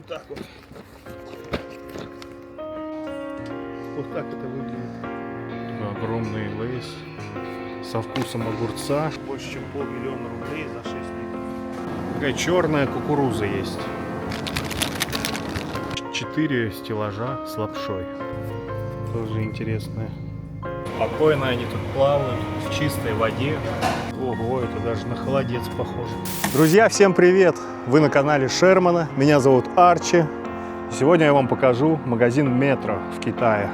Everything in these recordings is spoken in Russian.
Вот так вот. Вот так это выглядит. Огромный лейс со вкусом огурца. Больше чем 500 000 рублей за 6 литров. Такая черная кукуруза есть. 4 стеллажа с лапшой. Тоже интересное. Спокойно они тут плавают в чистой воде. Ого, это даже на холодец похоже. Друзья, всем привет! Вы на канале Шермана. Меня зовут Арчи. Сегодня я вам покажу магазин Метро в Китае.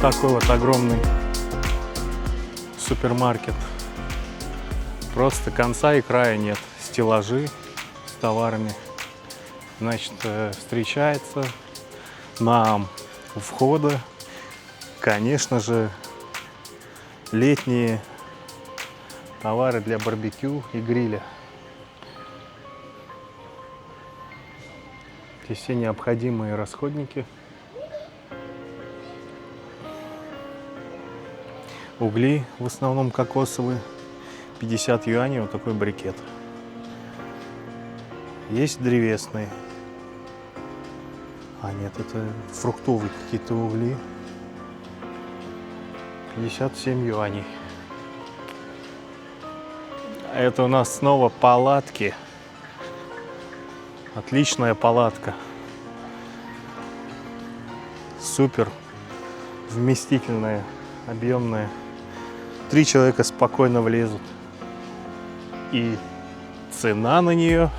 Такой вот огромный супермаркет. Просто конца и края нет. Стеллажи с товарами. Значит, встречается нам у входа, конечно же, летние товары для барбекю и гриля. Здесь все необходимые расходники. Угли, в основном кокосовые, 50 юаней, вот такой брикет. Есть древесные. А нет, это фруктовые какие-то угли. 57 юаней. А это у нас снова палатки. Отличная палатка. Супер вместительная, объемная. 3 человека спокойно влезут. И цена на нее,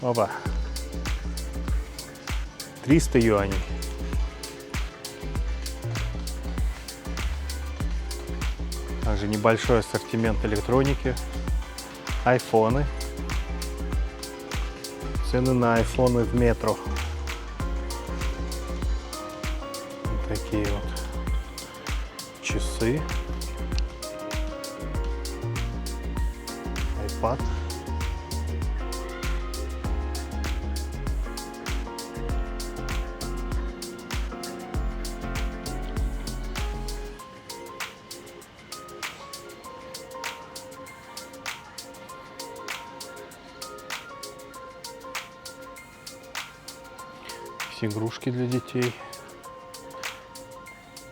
опа, 300 юаней. Также небольшой ассортимент электроники. Айфоны. Цены на айфоны в Метро. Вот такие вот. Часы, iPad, все игрушки для детей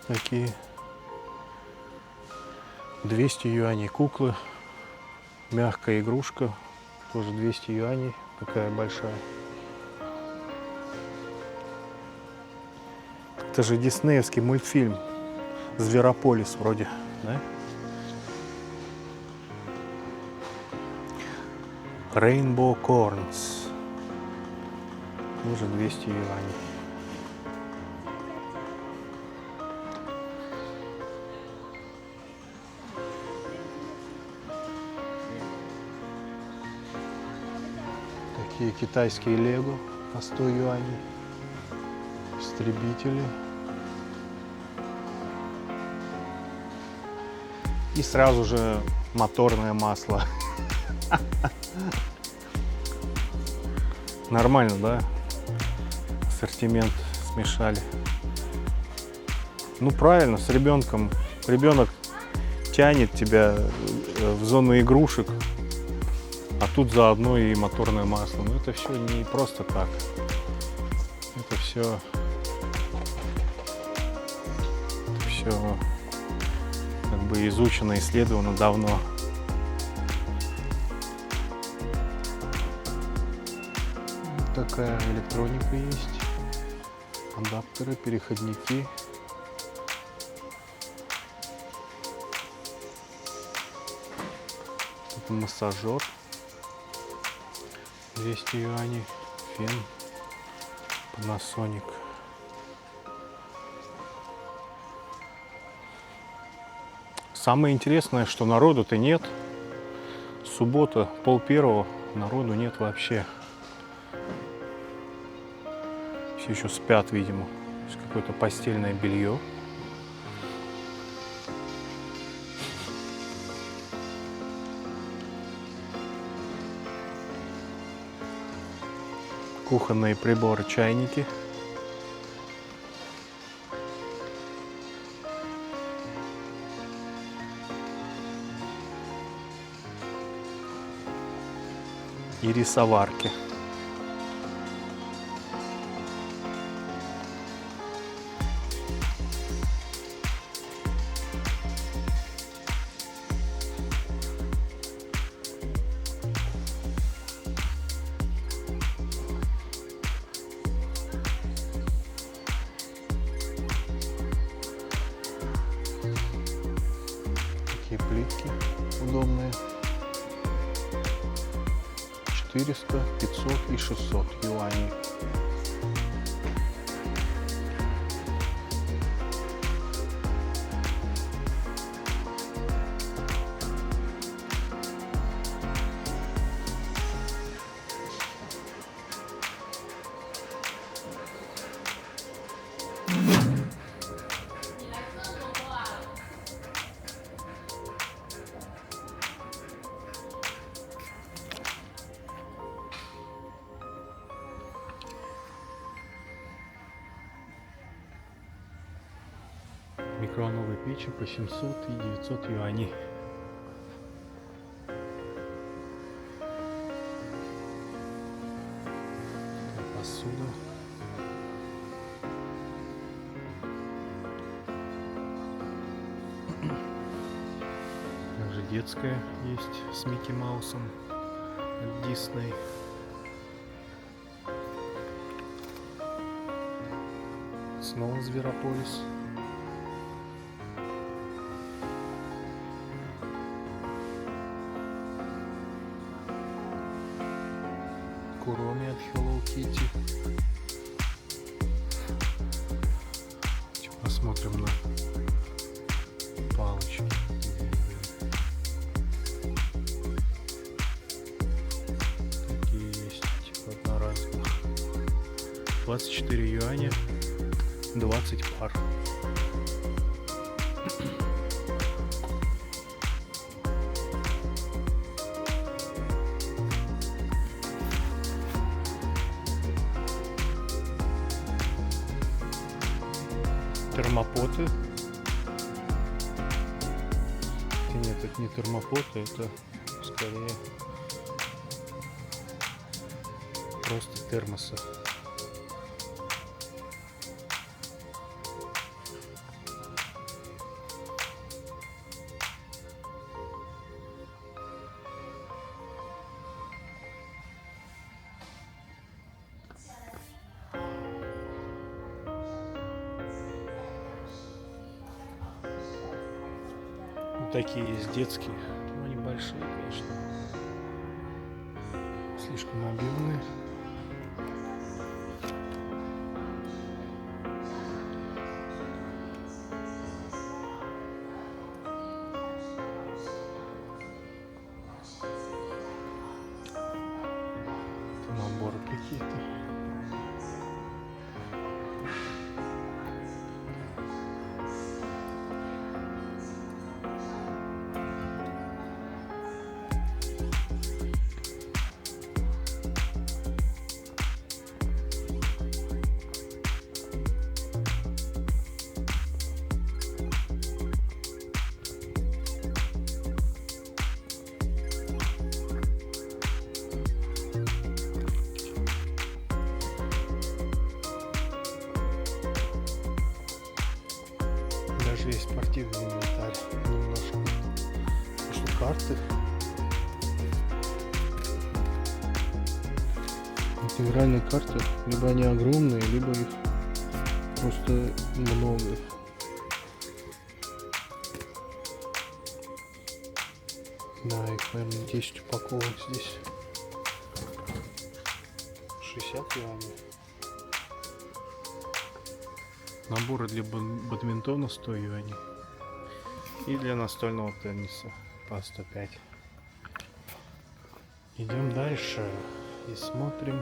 такие. 200 юаней куклы, мягкая игрушка, тоже 200 юаней, такая большая. Это же диснеевский мультфильм «Зверополис» вроде, да? Rainbow Corns, тоже 200 юаней. Такие китайские лего по 100 юаней. Истребители. И сразу же моторное масло. Нормально, да? Ассортимент смешали. Ну правильно, с ребенком. Ребенок тянет тебя в зону игрушек. А тут заодно и моторное масло. Но это все не просто так. Это все как бы изучено, исследовано давно. Вот такая электроника есть. Адаптеры, переходники. Это массажер. 200 юаней, фен, Panasonic. Самое интересное, что народу-то нет. Суббота, 12:30, народу нет вообще. Все еще спят, видимо. Какое-то постельное белье. Кухонные приборы, чайники. И рисоварки. Такие плитки удобные. 400, 500 и 600 юаней. Микроволновые печи по 700 и 900 юаней. Посуда. Также детская есть с Микки Маусом от Дисней. Снова Зверополис. Куроми от Hello Kitty. Посмотрим на палочки. Такие есть, типа одноразовых. 24 юаня, 20 пар. Термопоты. Нет, это не термопоты, это скорее просто термосы. Такие есть детские, но они большие, конечно, слишком объемные. Это наборы какие-то. Даже есть спортивный инвентарь немножко. Потому что карты. Это игральные карты. Либо они огромные, либо их просто много. Да, их, наверное, 10 упаковок здесь. 60 юаней. Наборы для бадминтона 100 юаней. И для настольного тенниса по 105. Идем дальше и смотрим.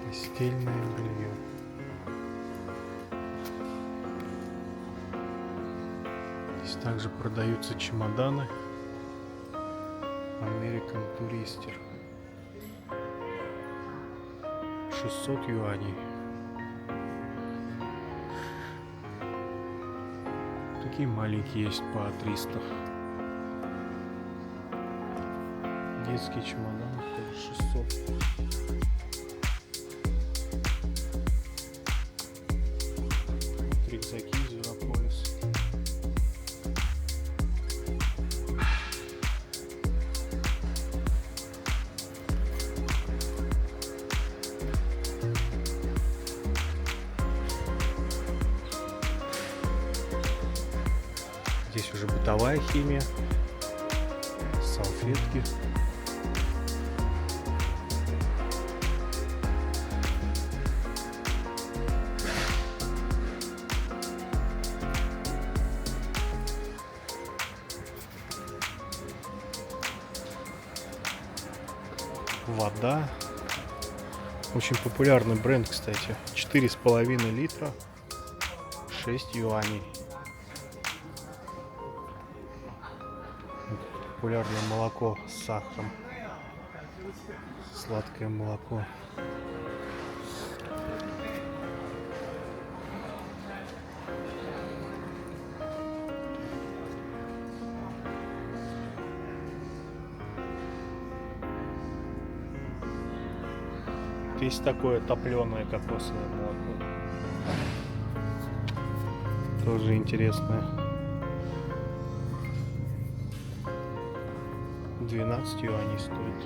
Постельное белье. Здесь также продаются чемоданы. American Tourister. 600 юаней. Такие маленькие есть по 300. Детский чемодан тоже 600. Рюкзаки Зверополис. Здесь уже бытовая химия, салфетки. Вода. Очень популярный бренд, кстати. 4,5 литра, 6 юаней. Популярное молоко с сахаром. Сладкое молоко. Есть такое топленое кокосовое молоко. Тоже интересное. 12 юаней стоит.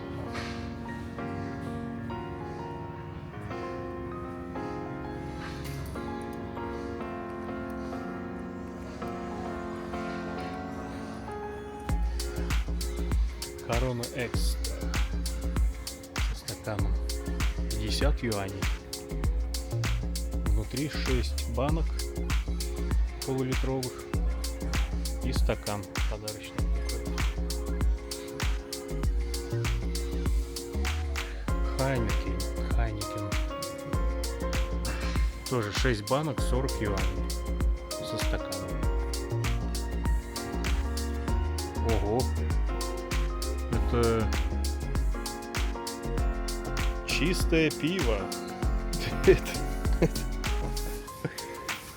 Корона Экс со стаканом 50 юаней. Внутри 6 банок полулитровых и стакан подарочный. Хайнекен. Тоже 6 банок, 40 юаней со стаканом. Ого! Это чистое пиво.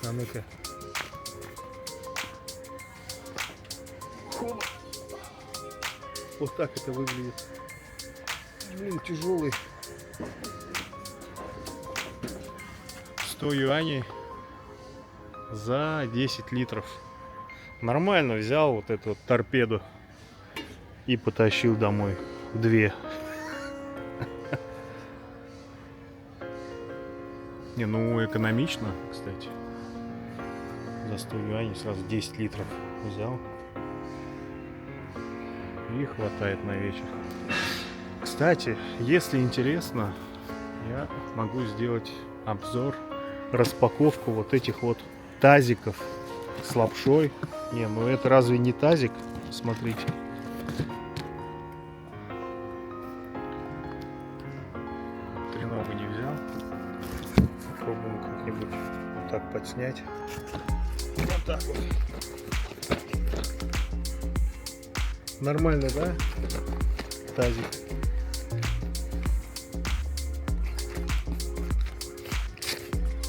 А ну-ка. Вот так это выглядит. Блин, тяжелый. 100 юаней за 10 литров. Нормально взял вот эту вот торпеду и потащил домой. 2. Не, ну экономично, кстати. За 100 юаней сразу 10 литров взял. И хватает на вечер. Кстати, если интересно, я могу сделать обзор, распаковку вот этих вот тазиков с лапшой. Не, ну это разве не тазик? Смотрите. Хреново не взял. Попробуем как-нибудь вот так подснять. Вот так вот. Нормально, да? Тазик.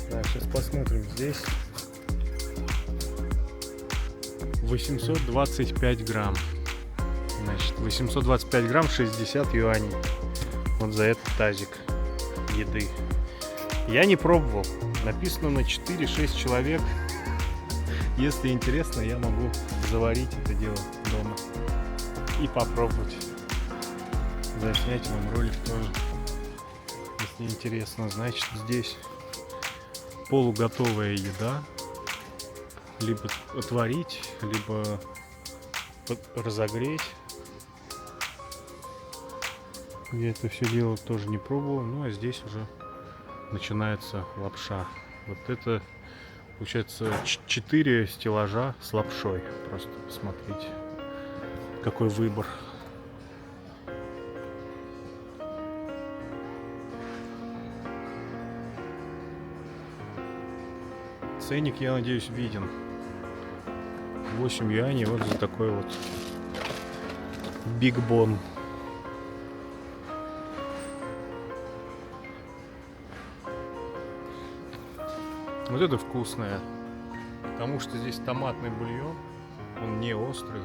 Да, сейчас посмотрим. Здесь 825 грамм. Значит, 825 грамм, 60 юаней. Вот за этот тазик еды. Я не пробовал. Написано на 4-6 человек. Если интересно, я могу заварить это дело дома и попробовать. Заснять вам ролик тоже. Если интересно, значит, здесь полуготовая еда. Либо отварить, либо разогреть. Я это все дело тоже не пробовал. Ну а здесь уже начинается лапша. Вот это Получается 4 стеллажа с лапшой. Просто посмотрите, какой выбор. Ценник, я надеюсь, виден. 8 юаней вот за такой вот Big Bon. Вот это вкусное, потому что здесь томатный бульон, он не острый,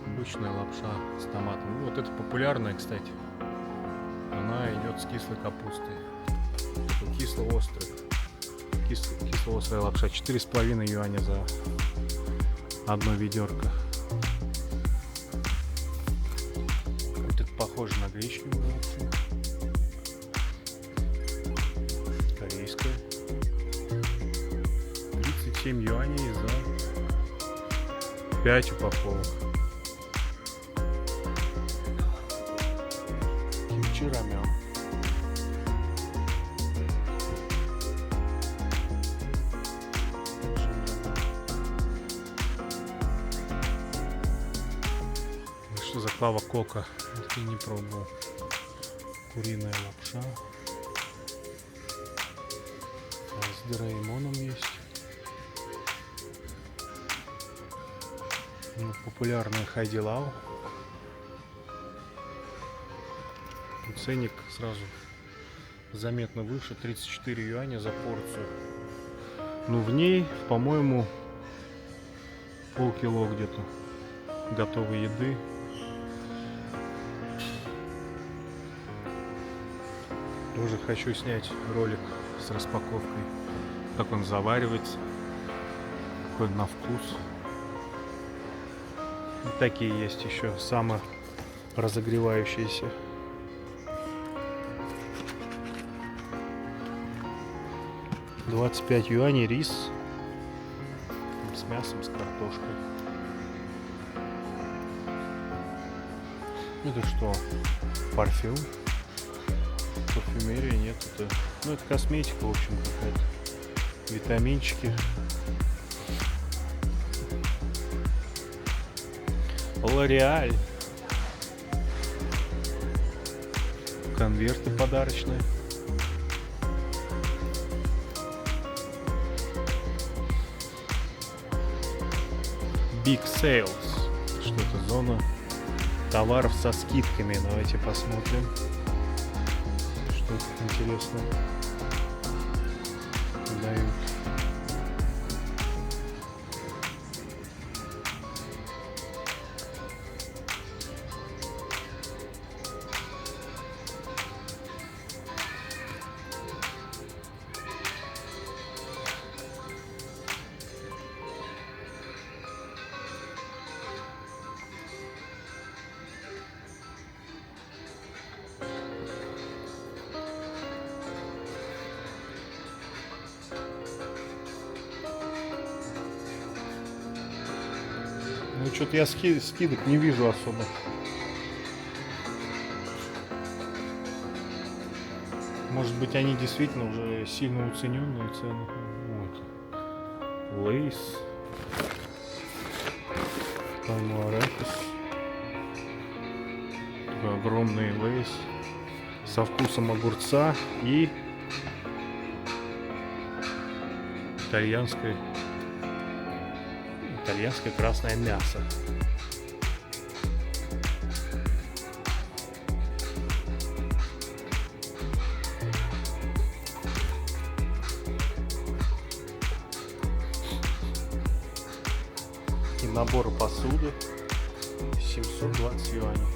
обычная лапша с томатом. Вот это популярная, кстати, она идет с кислой капустой, кисло-острый, кисло-острая лапша, 4,5 юаня за одно ведерко. Вот это похоже на гречневую лапшу, корейская. 37 юаней за 5 упаковок. Кимчи рамен. Что за клава кока? Это я не пробовал. Куриная лапша. С дораэмоном есть. Популярная хайдилау. Ценник сразу заметно выше, 34 юаня за порцию. Но в ней, по-моему, полкило где-то готовой еды. Тоже хочу снять ролик с распаковкой, как он заваривается, какой на вкус. И такие есть еще саморазогревающиеся. $25 юаней рис с мясом, с картошкой. Это что? Парфюм? Парфюмерия? Нет, это косметика, в общем, какая-то. Витаминчики. L'Oréal. Конверты подарочные. Big Sales. Что-то зона товаров со скидками. Давайте посмотрим, что тут интересно дают. Ну, что-то я скидок не вижу особо. Может быть, они действительно уже сильно уцененные цены. Вот. Лейс. Там арахис. Такой огромный лейс. Со вкусом огурца и итальянское красное мясо. И набор посуды 720 юаней.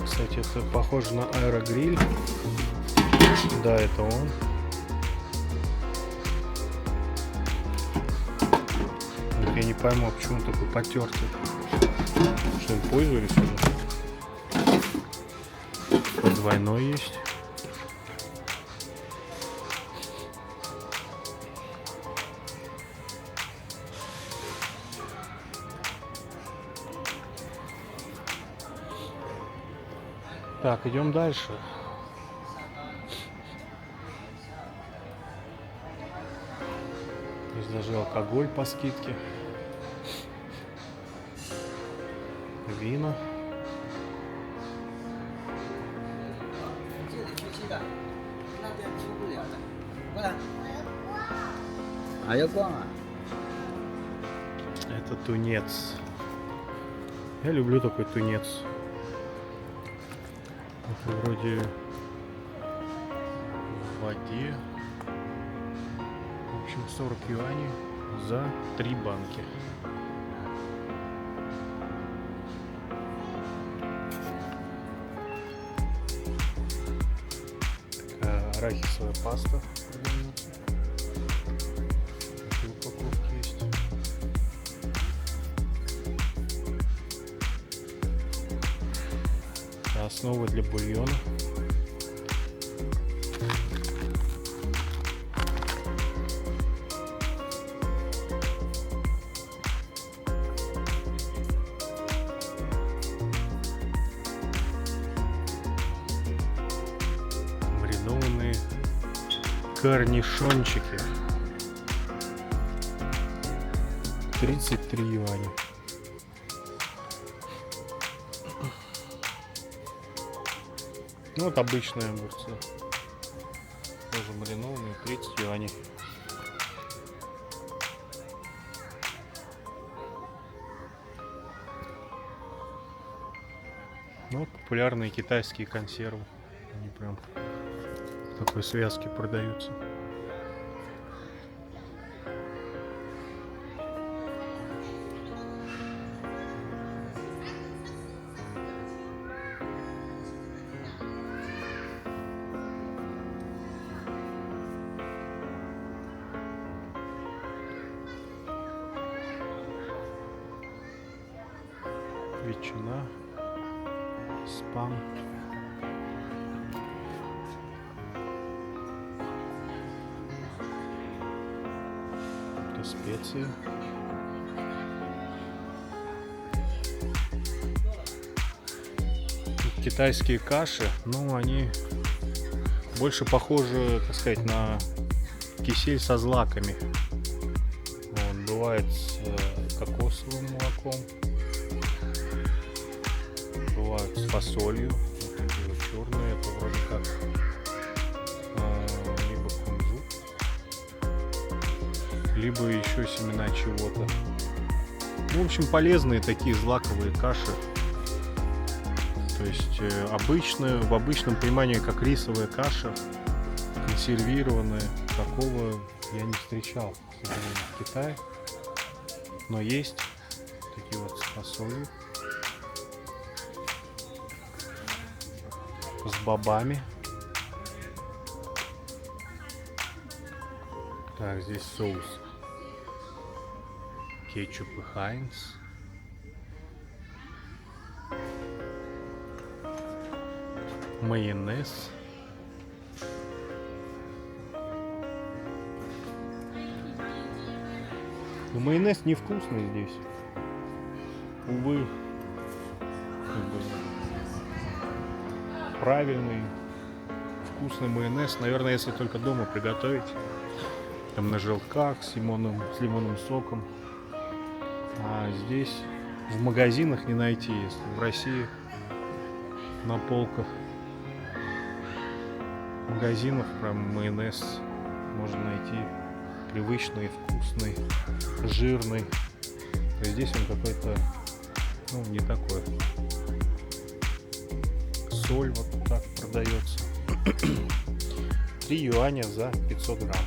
Кстати, это похоже на аэрогриль. Да, это он. Вот я не пойму, почему он такой потертый. Что им пользовались уже? Двойной есть. Так, идем дальше. Здесь даже алкоголь по скидке. Вина. Это тунец. Я люблю такой тунец. Это вроде в воде. В общем, 40 юаней за 3 банки. Такая арахисовая паста продается. Такие упаковки есть. Основа для бульона. Маринованные корнишончики. 33 юаня. Ну вот обычные огурцы. Тоже маринованные, 30 юаней. Ну вот популярные китайские консервы. Они прям в такой связке продаются. Ветчина, спам, это специи, китайские каши, ну они больше похожи, так сказать, на кисель со злаками. Он бывает с кокосовым молоком. Бывают с фасолью, вот такие вот черные, это вроде как либо кунжут, либо еще семена чего-то. В общем, полезные такие злаковые каши. То есть в обычном понимании, как рисовая каша, консервированная, такого я не встречал, к сожалению, в Китае. Но есть такие вот с фасолью. С бобами. Так, здесь соус. Кетчуп и Хайнс. Майонез. Но майонез невкусный здесь. Увы. Правильный, вкусный майонез, наверное, если только дома приготовить, там на желтках с лимонным соком, а здесь в магазинах не найти, если в России на полках магазинов прям майонез можно найти привычный, вкусный, жирный, то здесь он какой-то, ну, не такой. Соль вот так продается. 3 юаня за 500 грамм.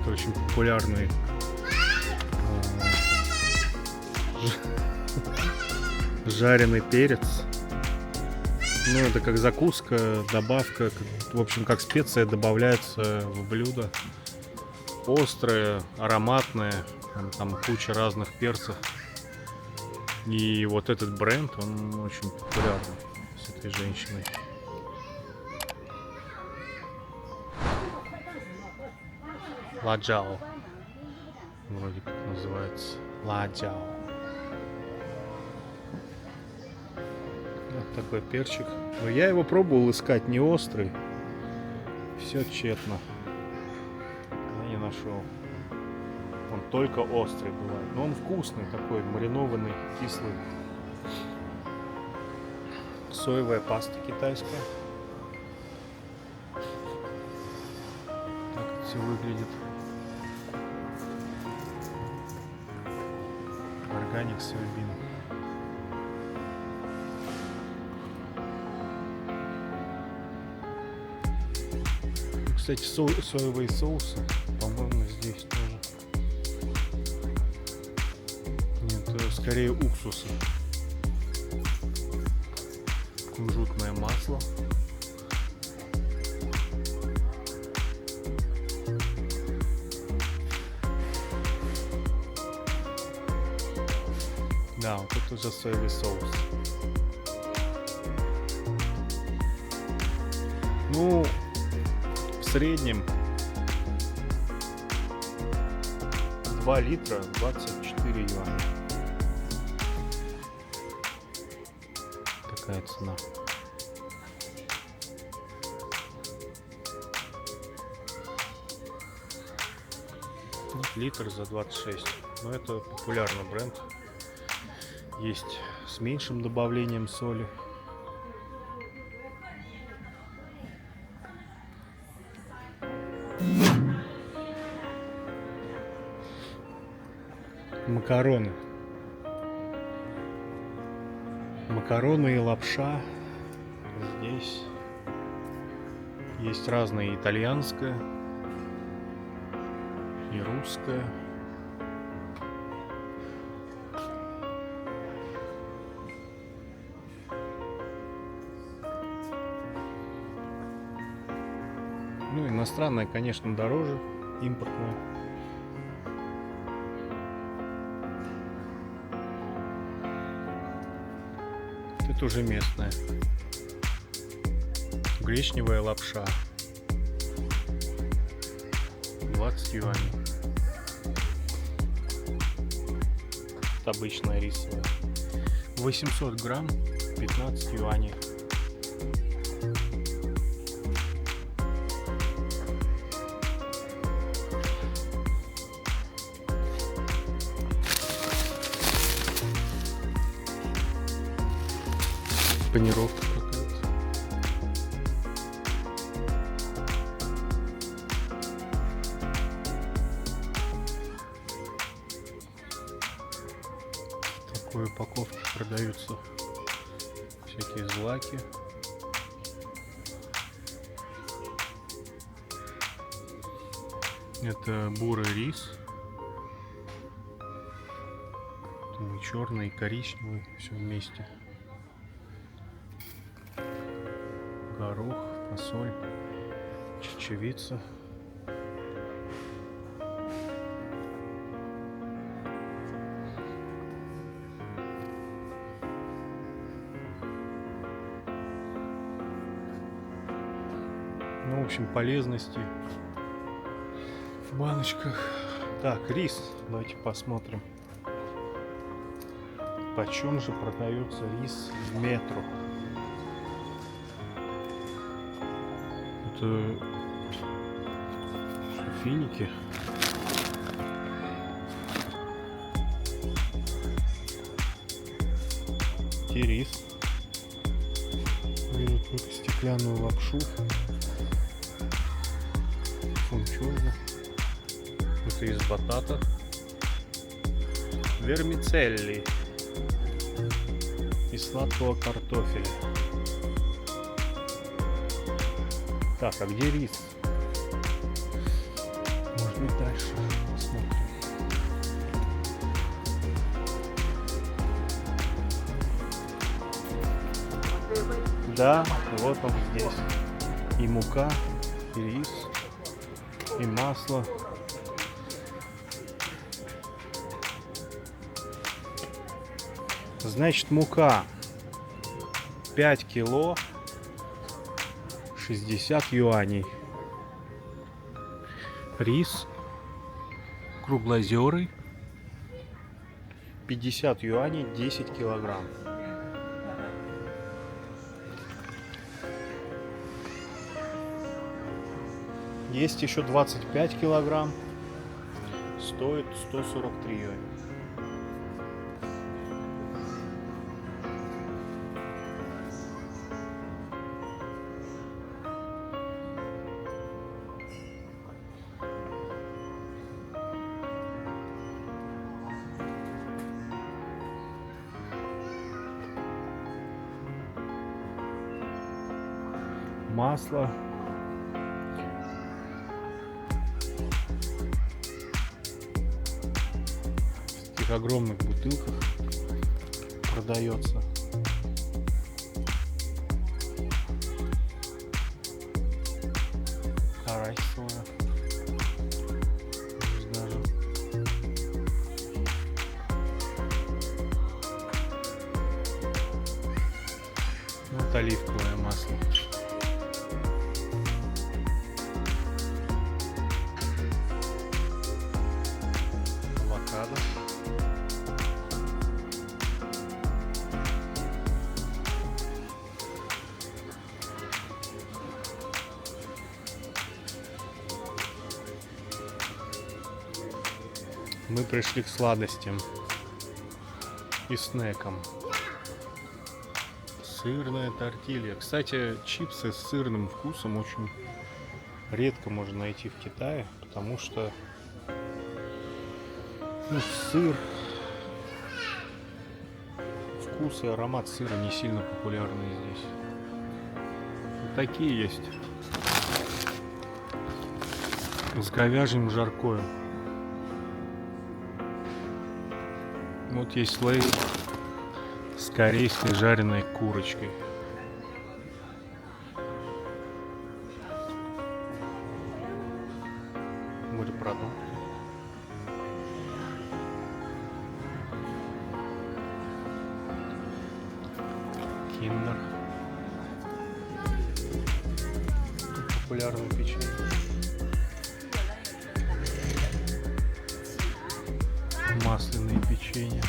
Это очень популярный жареный перец. Ну, это как закуска, добавка, в общем, как специя добавляется в блюдо. Острое, ароматное, там куча разных перцев. И вот этот бренд, он очень популярный с этой женщиной. Ладжао. вроде как называется. Ладжао. Вот такой перчик. Но я его пробовал искать не острый. Все тщетно. Я не нашел. Он только острый бывает. Но он вкусный такой, маринованный, кислый. Соевая паста китайская. Так это все выглядит. Органик соевин. Кстати, соевые соусы, по-моему, здесь тоже. Нет, скорее уксусы. Кунжутное масло. Да, вот это уже соевый соус. Ну, в среднем 2 литра 24 юаня. Такая цена. Вот литр за 26. Но это популярный бренд. Есть с меньшим добавлением соли. Макароны. Макароны и лапша. Здесь есть разные: итальянская и русская. Ну, иностранная, конечно, дороже, импортная. Это уже местная. Гречневая лапша. 20 юаней. Это обычная рисовая. 800 грамм, 15 юаней. Панировка какая-то. В такой упаковке продаются всякие злаки. Это бурый рис. Там и черный, и коричневый, все вместе. Горох, фасоль, чечевица. Ну, в общем, полезности в баночках. Так, рис. Давайте посмотрим. Почем же продается рис в Метро? Это финики. Рис. Вижу тут стеклянную лапшу. Фунчоза. Это из батата. Вермицелли. Из сладкого картофеля. Так, а где рис? Может быть, дальше посмотрим. Да, вот он здесь. И мука, и рис, и масло. Значит, мука 5 кило 60 юаней. Рис Круглозерый. 50 юаней, 10 килограмм. Есть еще 25 килограмм. Стоит 143 юаня. Масло. В таких огромных бутылках продается. Карась соя. Даже. Вот оливковое масло. Авокадо. Мы пришли к сладостям и снекам. Сырная тортилья. Кстати, чипсы с сырным вкусом очень редко можно найти в Китае, потому что сыр, вкус и аромат сыра не сильно популярны здесь. Вот такие есть. С говяжьим жаркое. Вот есть лейс с корейской жареной курочкой. Морепродукты. Киндер. Популярное печенье. Масляные печенья.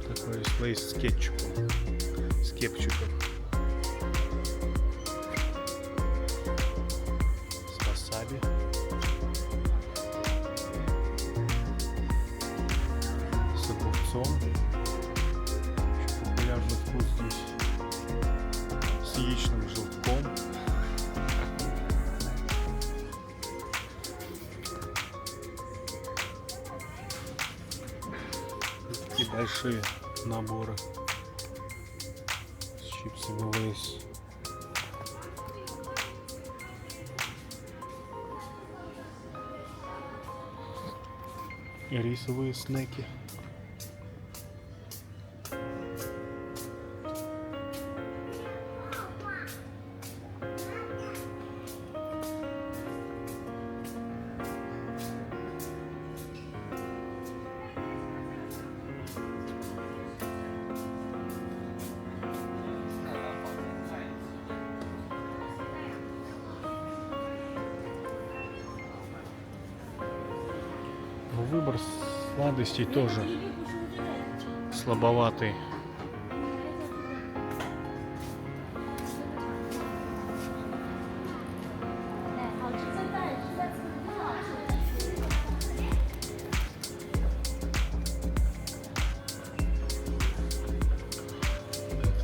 Такой лейс с кетчупом. С кетчупом. С васаби. С огурцом. Очень популярный вкус здесь. С яичным желтком. Такие большие наборы с чипсами Лейс. И рисовые снеки. Выбор сладостей тоже слабоватый.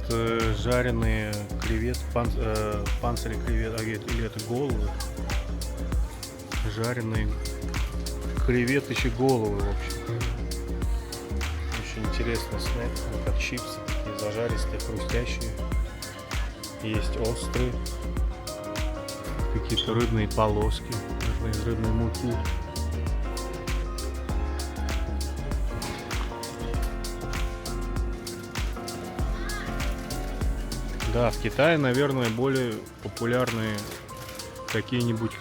Это жареные креветки, панцири кревет, или это головы? Жареные креветочьи головы, в общем. Очень интересный снэк, как чипсы, такие зажаристые, хрустящие. Есть острые, какие-то рыбные полоски, из рыбной муки. Да, в Китае, наверное, более популярные какие-нибудь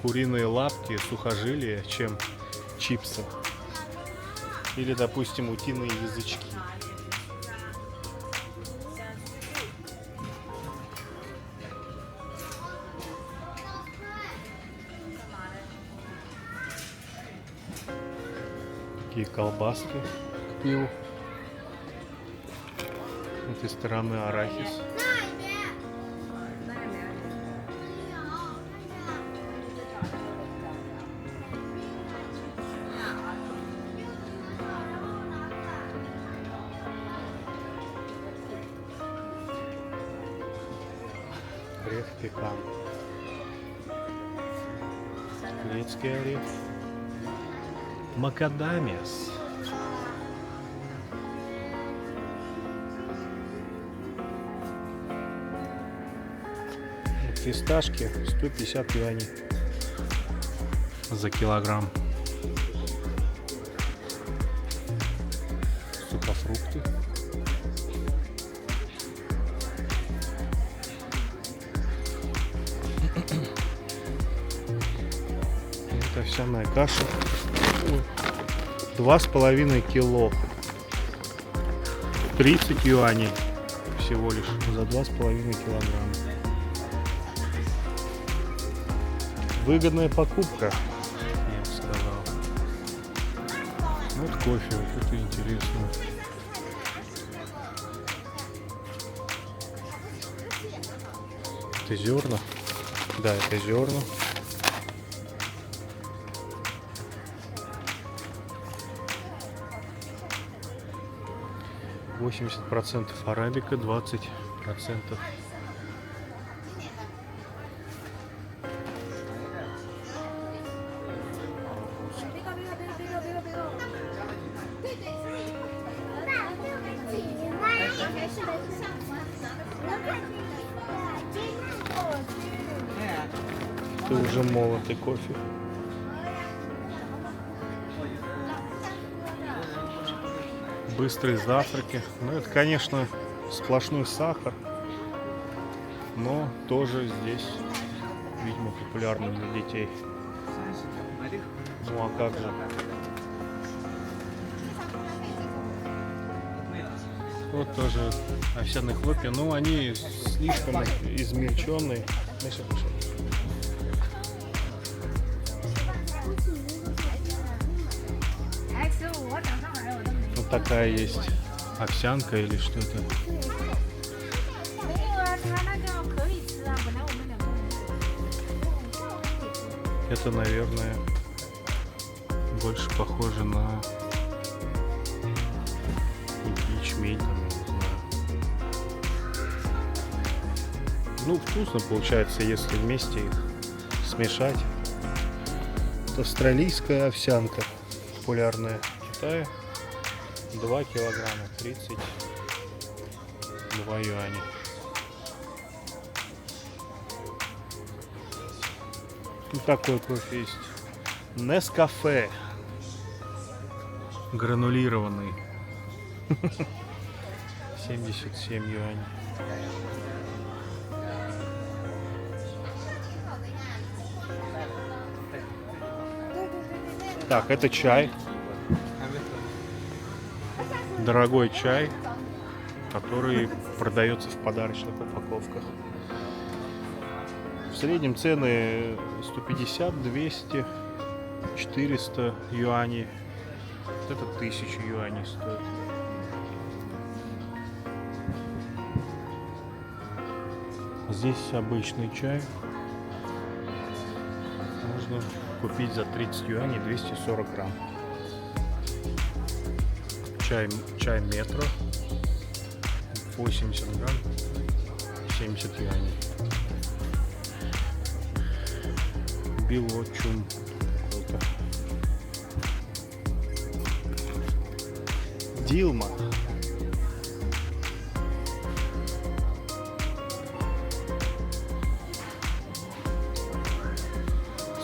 куриные лапки, сухожилия, чем чипсы. Или, допустим, утиные язычки. Такие колбаски к пиву. С этой стороны арахис. Орех пекан. Грецкий орех. Макадамиас. Фисташки 150 юаней за килограмм. Сухофрукты. Это овсяная каша. 2,5 кило. 30 юаней всего лишь за 2,5 килограмма. Выгодная покупка, я бы сказал. Вот кофе, вот это интересно. Это зерна. Да, это зерна. %80 арабика, 20%. Это уже молотый кофе. Быстрые завтраки. Ну, это, конечно, сплошной сахар, но тоже здесь, видимо, популярно для детей. Ну, а как же? Вот тоже овсяные хлопья. Ну, они слишком измельченные. Вот такая есть овсянка или что-то. Это, наверное, больше похоже на ячмень, там, я не знаю. Ну, вкусно получается, если вместе их смешать. Это австралийская овсянка, популярная в Китае. 2 килограмма, 32 юаня. Вот такой кофе есть. Нескафе. Гранулированный. 77 юаней. Так, это чай. Дорогой чай, который продается в подарочных упаковках. В среднем цены 150, 200, 400 юаней. Вот это 1000 юаней стоит. Здесь обычный чай. Можно купить за 30 юаней 240 грамм. Чай метро 80 грамм 70 юаней. Белочум какой-то. Дилма.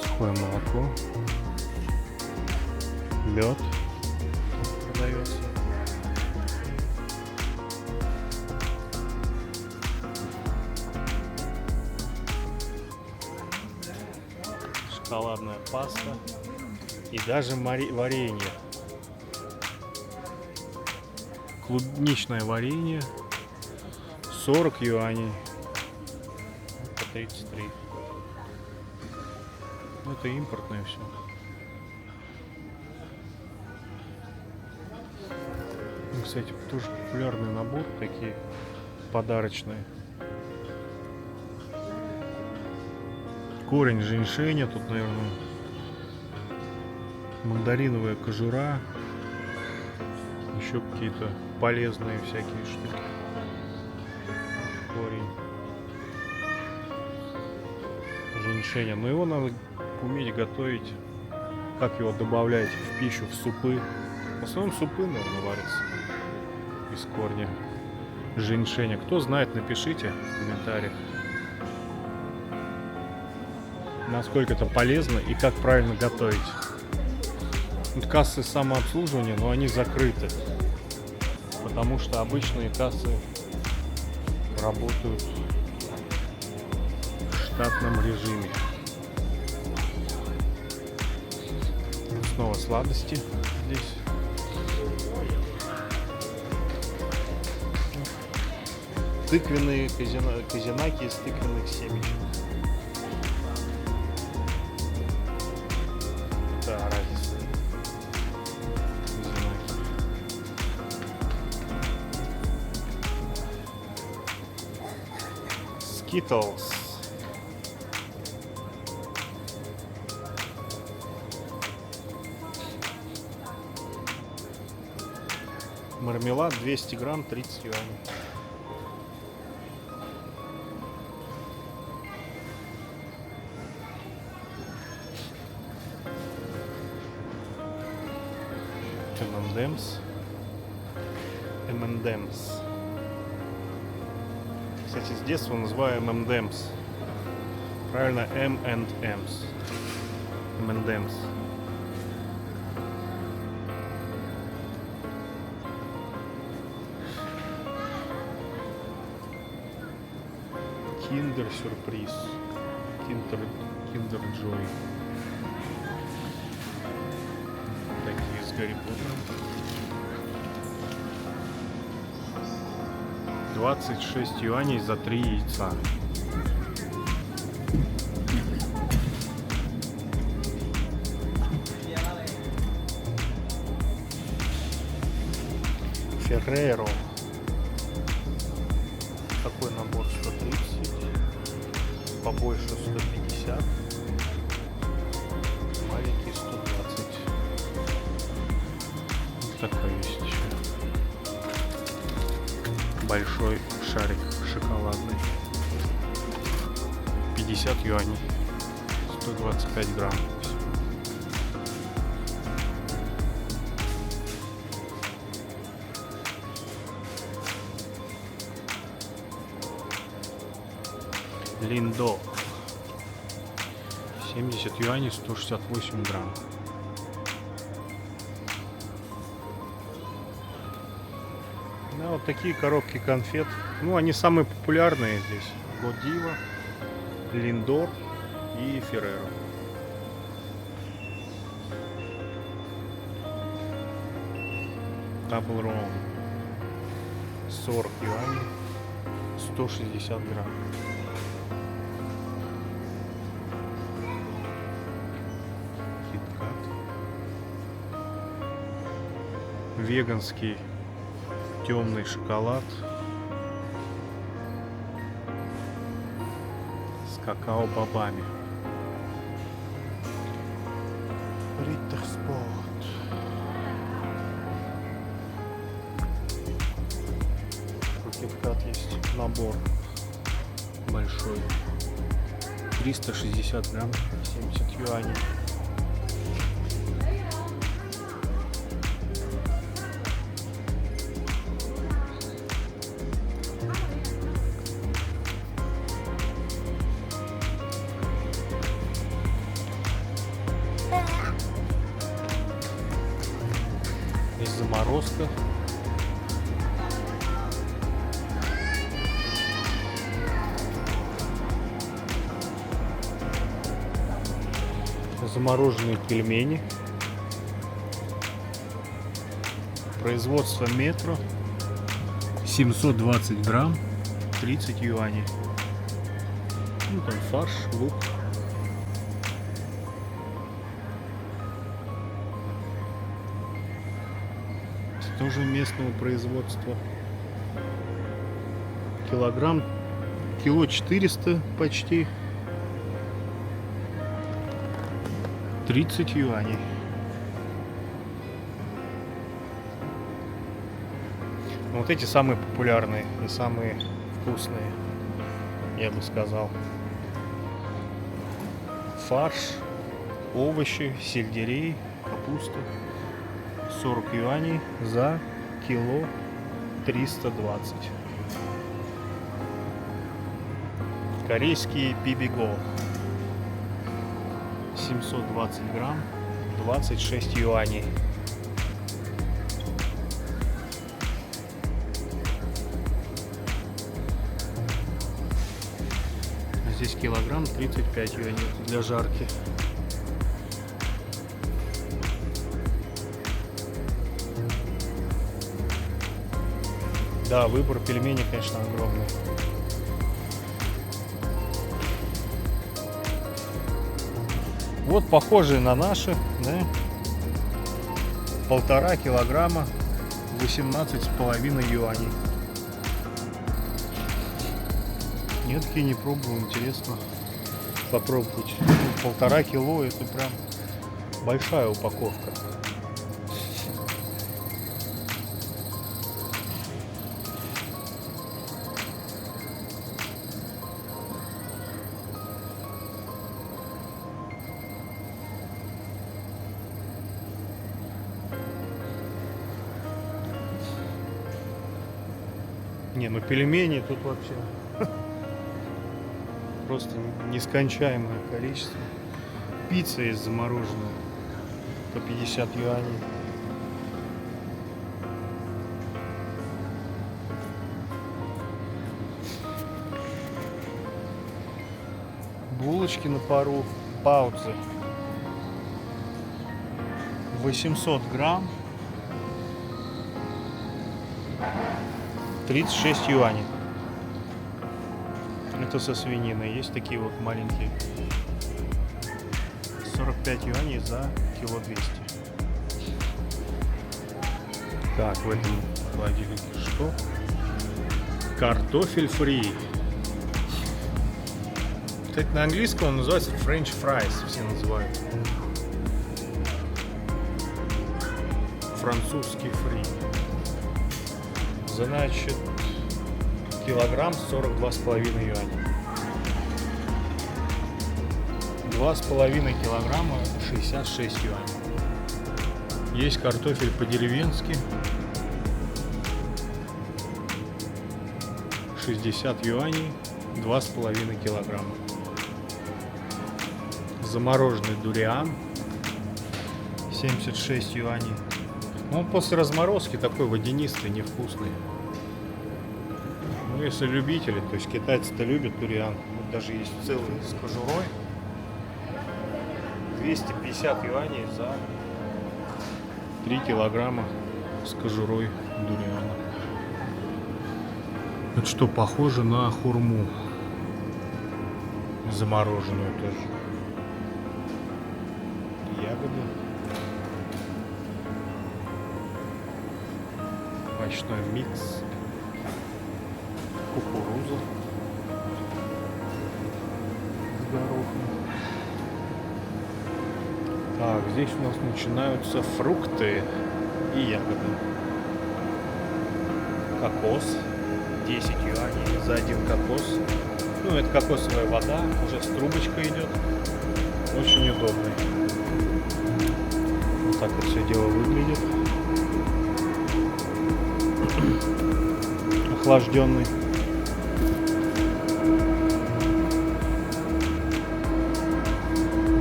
Сухое молоко. Мед продается. Шоколадная паста и даже варенье. Клубничное варенье 40 юаней. По 33. Это импортное все. кстати, тоже популярный набор, такие подарочные. Корень женьшеня, тут, наверное, мандариновая кожура, еще какие-то полезные всякие штуки. Корень женьшеня, но его надо уметь готовить, как его добавлять в пищу, в супы. В основном супы, наверное, варятся из корня женьшеня. Кто знает, напишите в комментариях, насколько это полезно и как правильно готовить. Тут кассы самообслуживания, но они закрыты, потому что обычные кассы работают в штатном режиме. Снова сладости здесь. Тыквенные казинаки из тыквенных семечек. Да, разница. Skittles. Мармелад 200 грамм, 30 юаней. M&M's. M&M's. Кстати, с детства называю M&M's. Правильно, M&M's. M&M's. Kinder сюрприз. Kinder Joy. Такие с Гарри Поттером. 26 юаней за 3 яйца. Ferrero. Такой набор 130. Побольше 150. Маленький 120. Вот такой есть еще. Большой шарик шоколадный. 50 юаней. 125 грамм. Линдо. 70 юаней, 168 грамм. Да, вот такие коробки конфет. Ну, они самые популярные здесь. Годива, Линдор и Ферреро. Таблрон. 40 юаней, 160 грамм. Веганский темный шоколад с какао-бобами. Риттерспорт. У KitKat есть набор большой. 360 грамм, 70 юаней. Здесь заморозка. Замороженные пельмени. Производство Метро. 720 грамм, 30 юаней. Ну, там фарш, лук. тоже местного производства. Килограмм, кило 400 почти. 30 юаней. Вот эти самые популярные и самые вкусные, я бы сказал. Фарш, овощи, сельдерей, капуста. 40 юаней за кило 320. Корейские бибиго. 720 грамм, 26 юаней. Здесь килограмм 35 юаней для жарки. Да, выбор пельменей, конечно, огромный. Вот похожие на наши, да? 1,5 килограмма, 18,5 юаней. Я такие не пробовал, интересно попробовать. 1,5 кило, это прям большая упаковка. Не, ну пельмени тут вообще просто нескончаемое количество. Пицца есть замороженная по 50 юаней. Булочки на пару, паузы. 800 грамм. 36 юаней. Это со свининой. Есть такие вот маленькие. 45 юаней за кило 200. Так, в этом холодильнике что? Картофель фри. Кстати, на английском он называется French fries. Все называют. Французский фри. Значит, килограмм 42,5 юаней. 2,5 килограмма 66 юаней. Есть картофель по-деревенски. 60 юаней, 2,5 килограмма. Замороженный дуриан. 76 юаней. Он после разморозки такой водянистый, невкусный. Ну, если любители, то есть китайцы-то любят дуриан. Вот даже есть целый с кожурой. 250 юаней за 3 килограмма с кожурой дуриана. Это что, похоже на хурму. Замороженную тоже. Ягоды. Овощной микс. Кукуруза с горохом. Так, здесь у нас начинаются фрукты и ягоды. Кокос. 10 юаней за один кокос. Ну, это кокосовая вода, уже с трубочкой идет. Очень удобный. Вот так вот все дело выглядит. Охлажденный.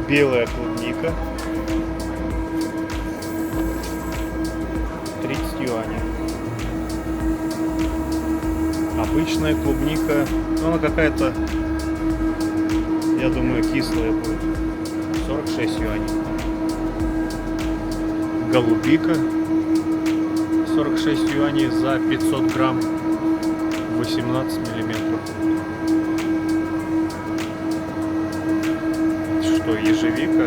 Белая клубника. 30 юаней. Обычная клубника. Ну, она какая-то, я думаю, кислая будет. 46 юаней. Голубика. 46 юаней за 500 грамм. 18 миллиметров. Что, ежевика?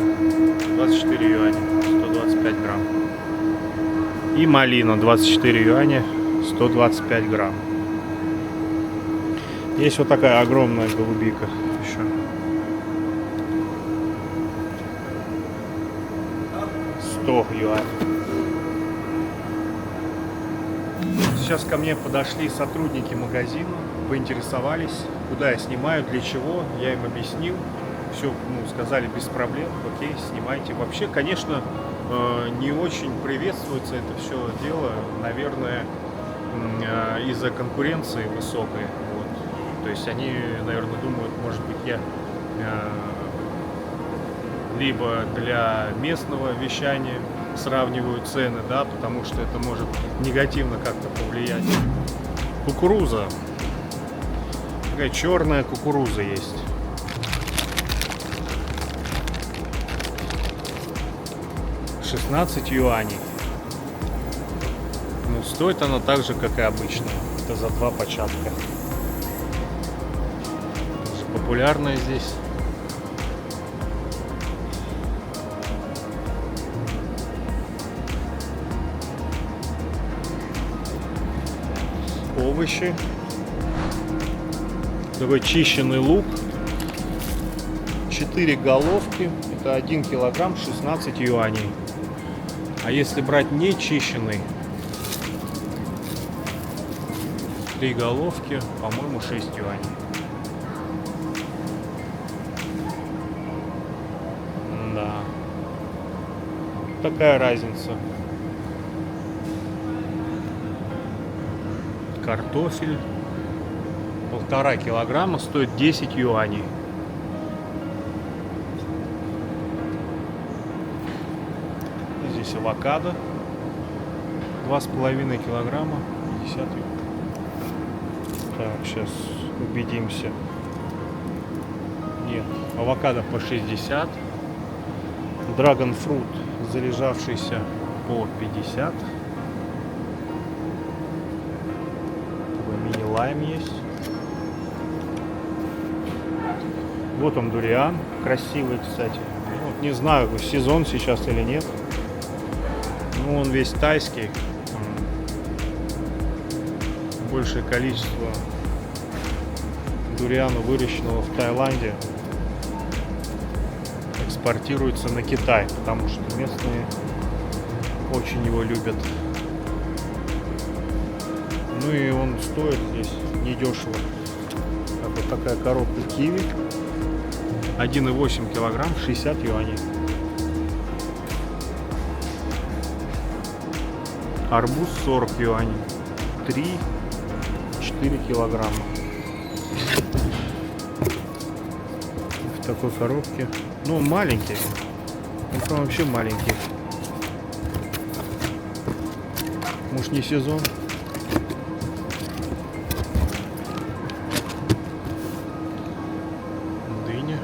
24 юаня. 125 грамм. И малина 24 юаня, 125 грамм. Есть вот такая огромная голубика еще. $100. Сейчас ко мне подошли сотрудники магазина, поинтересовались, куда я снимаю, для чего. Я им объяснил. Все, сказали без проблем, окей, снимайте. Вообще, конечно, не очень приветствуется это все дело, наверное, из-за конкуренции высокой. Вот. То есть они, наверное, думают, может быть, я либо для местного вещания сравниваю цены, да, потому что это может негативно как-то повлиять. Кукуруза. Такая черная кукуруза есть. $16 юаней. Ну, стоит она так же, как и обычно. Это за 2 початка. Тоже популярная здесь. Овощи. Такой чищенный лук. 4 головки. Это 1 килограмм, 16 юаней. А если брать не чищенный, 3 головки, по-моему, 6 юаней. Да. Такая разница. Картофель 1,5 килограмма стоит 10 юаней. Здесь авокадо 2,5 килограмма, 50 юаней. Так, сейчас убедимся. Нет, авокадо по 60. Драгонфрут залежавшийся по 50. Мини-лайм есть. Вот он, дуриан. Красивый, кстати. Вот, не знаю, сезон сейчас или нет. Ну, он весь тайский. Большее количество дуриана, выращенного в Таиланде, экспортируется на Китай, потому что местные очень его любят. Ну и он стоит здесь недешево. Вот такая коробка киви. 1,8 килограмм, 60 юаней. Арбуз 40 юаней. 3-4 килограмма. В такой коробке. Ну, он маленький. Он прям вообще маленький. Может, не сезон. Дыня.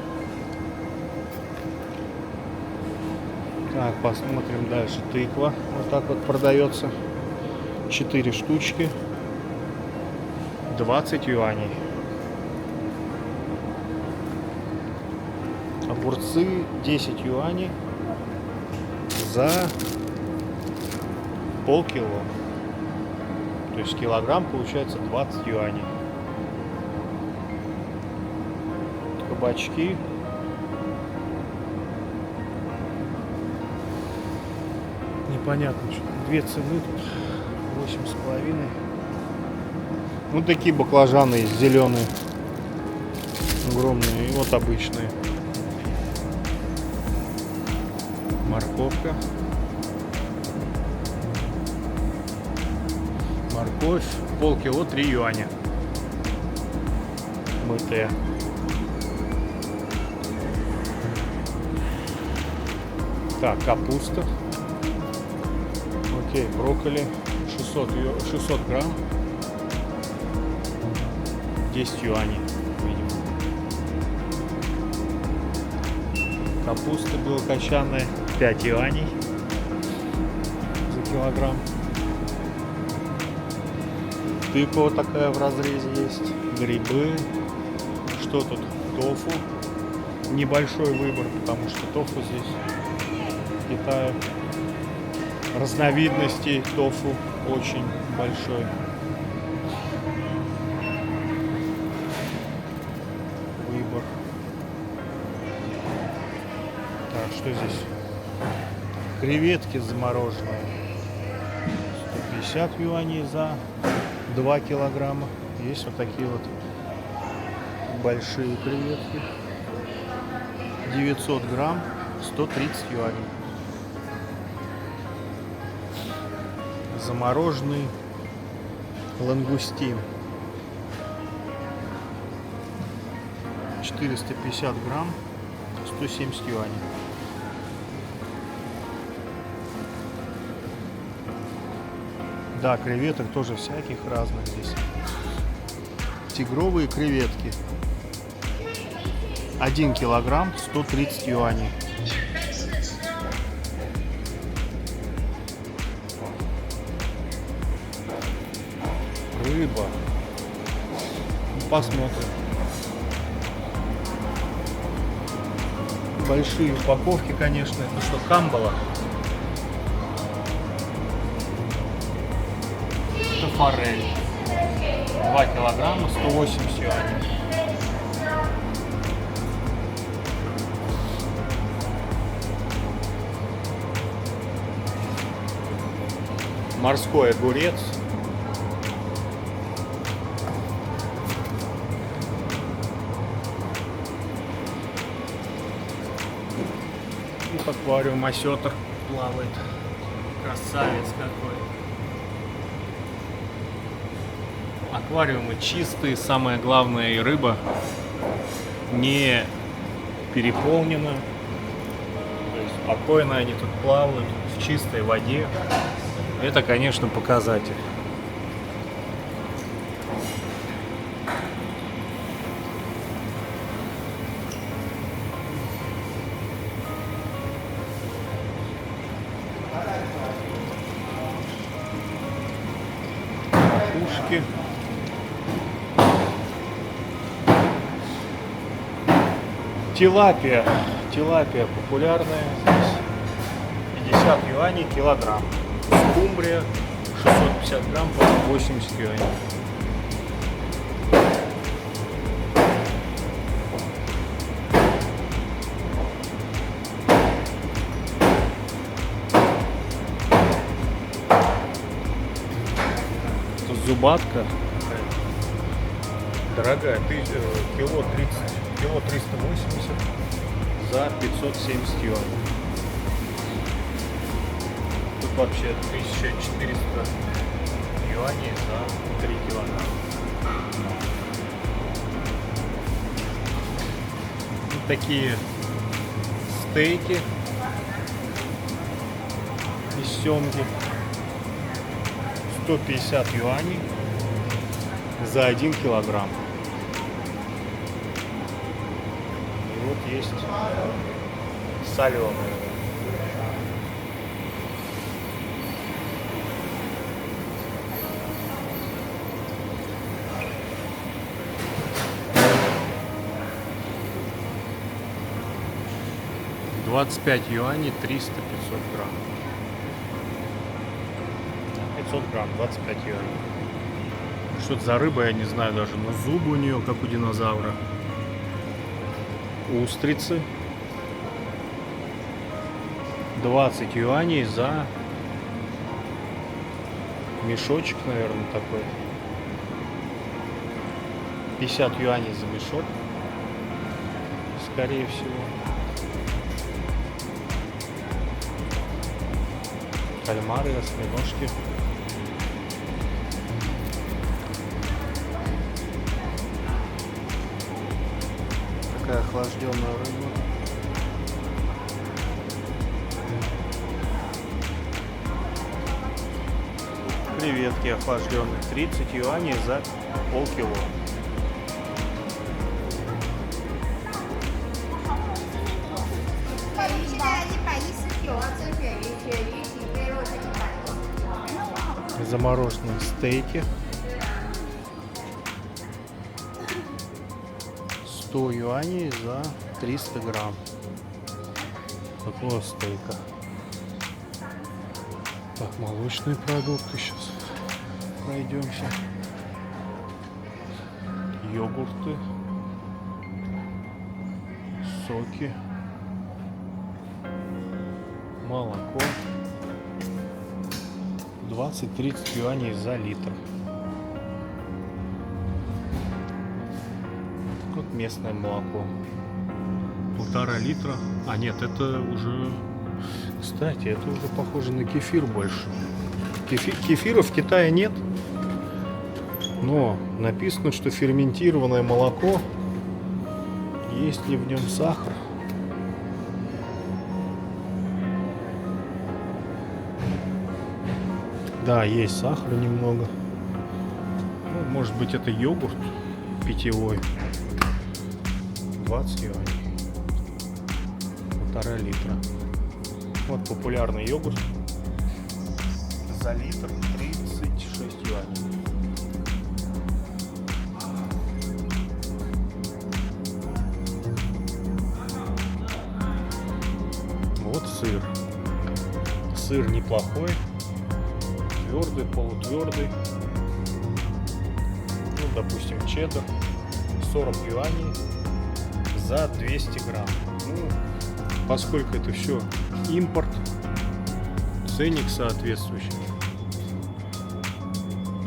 Так, посмотрим дальше. Тыква. Вот так вот продается. 4 штучки. 20 юаней. Огурцы 10 юаней за полкило. То есть килограмм получается 20 юаней. Кабачки. Непонятно, что две цены тут. 8,5. Вот такие баклажаны есть, зеленые. Огромные. И вот обычные. Морковка. Морковь. Полкило 3 юаня. Мытая. Так, капуста. Окей, брокколи. 600 грамм. 10 юаней, видимо. Капуста белокочанная 5 юаней за килограмм. Тыква вот такая в разрезе есть. Грибы. Что тут? Тофу. Небольшой выбор, потому что тофу здесь в Китае разновидностей тофу очень большой. Выбор. Так, что здесь? Креветки замороженные. 150 юаней за 2 килограмма. Есть вот такие вот большие креветки. 900 грамм, 130 юаней. Замороженный лангустин. 450 грамм, 170 юаней. Да, креветок тоже всяких разных здесь. Тигровые креветки. 1 килограмм, 130 юаней. Рыба. Посмотрим. Большие упаковки, конечно. Это что, камбала? Это форель. 2 килограмма, 180 юаней. Морской огурец. Аквариум осетр плавает. Красавец какой. Аквариумы чистые, самое главное, и рыба не переполнена. То есть спокойно они тут плавают в чистой воде. Это, конечно, показатель. Пушки. Тилапия. Тилапия популярная здесь. 50 юаней килограмм. Скумбрия 650 грамм по 80 юаней. Это зубатка. Дорогая, кило 380 за 570 юаней. Тут вообще 1400 юаней за 3 килограмма. Вот такие стейки из семги. 150 юаней за 1 килограмм. И вот есть соленые. $25 юаней, 300-500 грамм. 500 грамм, 25 юаней. Что это за рыба, я не знаю даже, но зубы у нее, как у динозавра. Устрицы. 20 юаней за мешочек, наверное, такой. 50 юаней за мешок, скорее всего. Кальмары, осьминожки. Такая охлажденная рыба. Креветки охлажденные. 30 юаней за полкило. Замороженные стейки. 100 юаней за 300 грамм такого стейка. Так, молочные продукты сейчас пройдемся. Йогурты, соки, молоко. 20-30 юаней за литр. Вот местное молоко. 1,5 литра. А нет, это уже... Кстати, это уже похоже на кефир больше. Кефира в Китае нет. Но написано, что ферментированное молоко. Есть ли в нем сахар? Да, есть сахара немного. Ну, может быть, это йогурт питьевой. 20 юаней. 1,5 литра. Вот популярный йогурт. За литр 36 юаней. Вот сыр. Сыр неплохой. Твердый, полутвердый. Ну, допустим, чеддер. 40 юаней за 200 грамм. Ну, поскольку это все импорт, ценник соответствующий.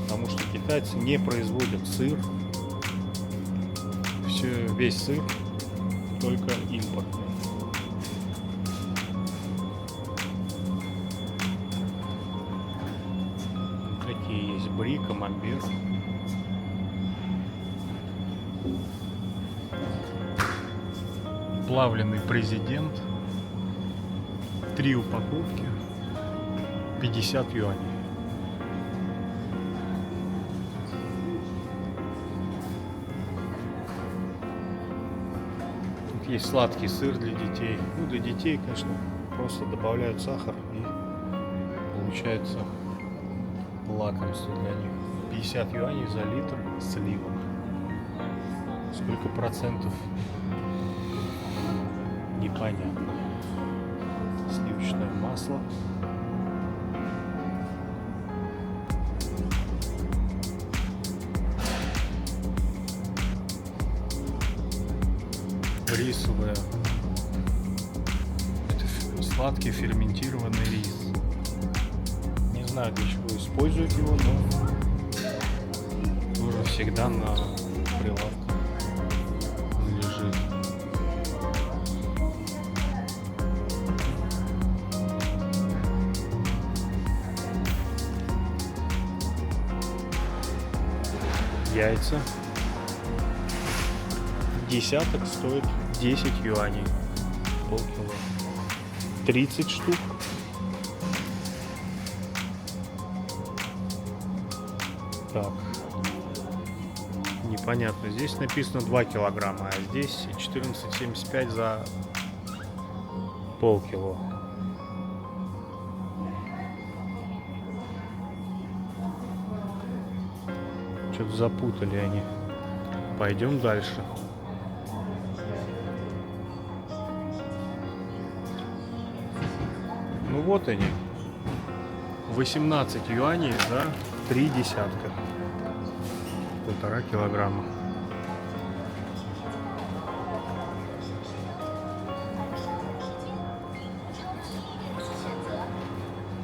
Потому что китайцы не производят сыр. Весь сыр только импортный. Такие есть бри, камамбер. Плавленый президент. 3 упаковки. 50 юаней. Тут есть сладкий сыр для детей. Ну, для детей, конечно, просто добавляют сахар и получается лакомство для них. 50 юаней за литр сливок. Сколько процентов? Непонятно. Сливочное масло. Рисовое. Это сладкий ферментированный рис. Не знаю, для чего используют его, но тоже всегда на прилавке лежит. Яйца. Десяток стоит 10 юаней. Полкило. 30 штук. Так. Непонятно. Здесь написано 2 килограмма, а здесь 14,75 за полкило. Что-то запутали они. Пойдем дальше. Ну вот они. 18 юаней за 3 десятка. 1,5 килограмма.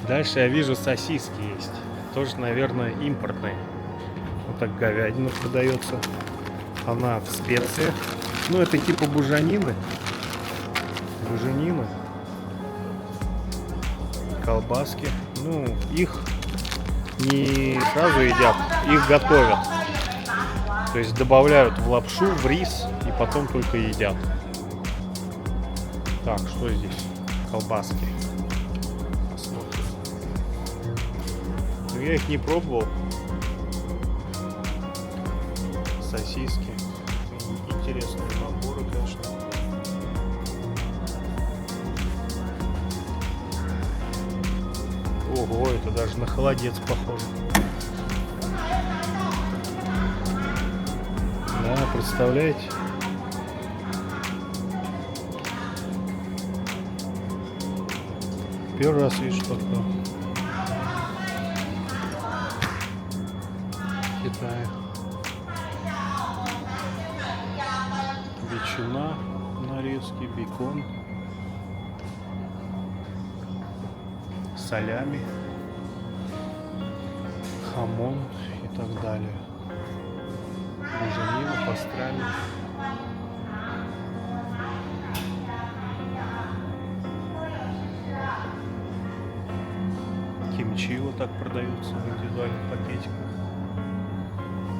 Дальше я вижу сосиски есть. Тоже, наверное, импортные. Вот так говядина продается. Она в специях. Ну, это типа буженины. Буженина. Колбаски. Ну, их не сразу едят, их готовят. То есть добавляют в лапшу, в рис и потом только едят. Так, что здесь? Колбаски. Посмотрим. Но я их не пробовал. Сосиски. Интересные наборы, конечно. Ого, это даже на холодец похоже. Да, представляете? Первый раз вижу такое. Китае. Ветчина, нарезки, бекон, салями, хамон и так далее. Буженина, пастрами. Кимчи вот так продаются в индивидуальных пакетиках.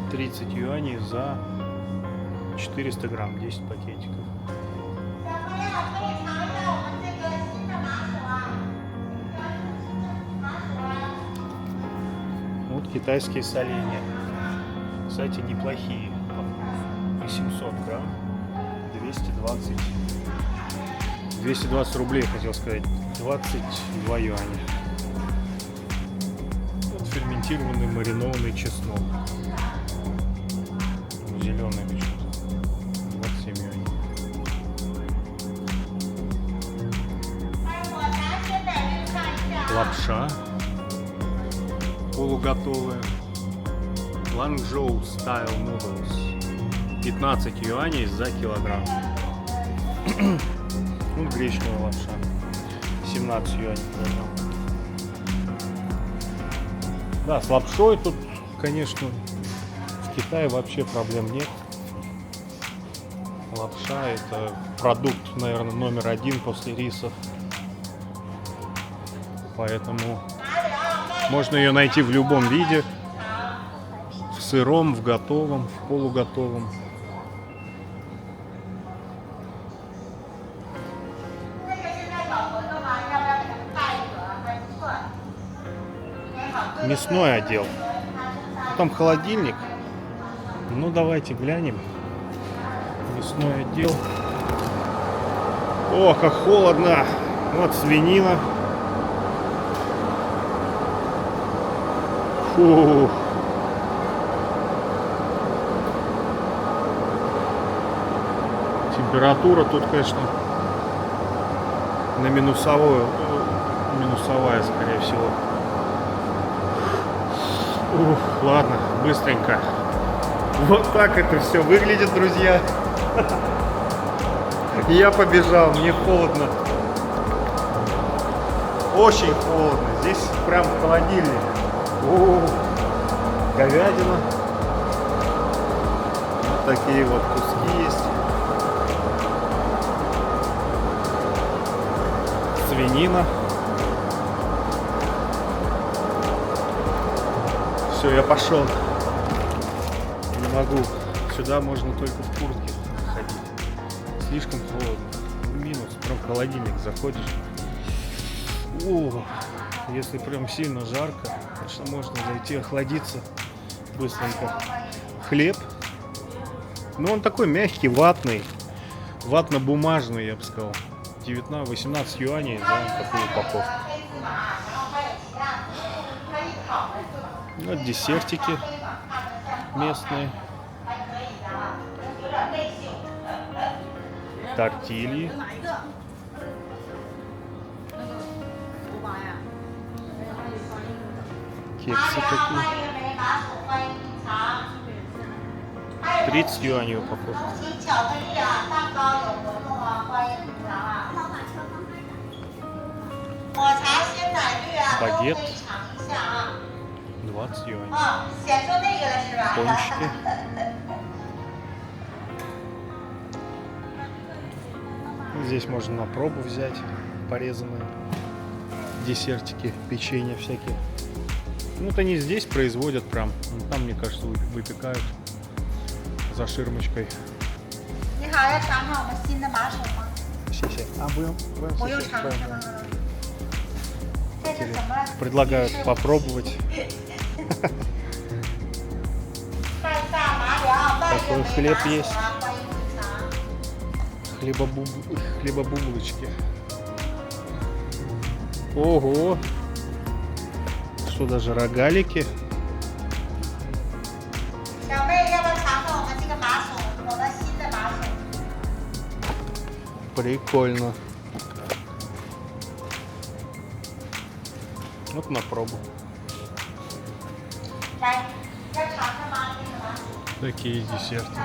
30 юаней за 400 грамм, 10 пакетиков. Вот китайские соленья. Кстати, неплохие. 800 грамм, 220 рублей, хотел сказать, 22 юаня. Вот ферментированный маринованный чеснок. Зеленый почему-то. 27 юаней. Лапша полуготовая. Ланчжоу Style Noodles. 15 юаней за килограмм. Ну, гречневая лапша. 17 юаней килограмм. Да, с лапшой тут, конечно, в Китае вообще проблем нет. Лапша — это продукт, наверное, номер один после риса. Поэтому можно ее найти в любом виде. В сыром, в готовом, в полуготовом. Мясной отдел. Там холодильник. Ну, давайте глянем. Мясной отдел. О, как холодно. Вот свинина. Фух. Температура тут, конечно, на минусовая, скорее всего. Ух, ладно, быстренько. Вот так это все выглядит, друзья. Я побежал, мне холодно. Очень холодно. Здесь прям холодильник. О, говядина. Вот такие вот куски есть. Свинина. Все, я пошел. Не могу. Сюда можно только в куртке ходить. Слишком холодно. Минус. Прям в холодильник заходишь. О, если прям сильно жарко, конечно, можно зайти охладиться быстренько. Хлеб. Ну, он такой мягкий, ватный. Ватно-бумажный, я бы сказал. 18 юаней за такую упаковку. Вот десертики местные. Тортильи. Кексы такие. 30 юаней упаковка. Багет. 20 юаней. Пончики. Здесь можно на пробу взять порезанные десертики, печенье всякие. Ну, вот они здесь производят прям. Там, мне кажется, выпекают за ширмочкой. Предлагают попробовать. Такой хлеб есть. Хлебобулочки. Ого! Что, даже рогалики? Прикольно. Вот на пробу. Такие десерты.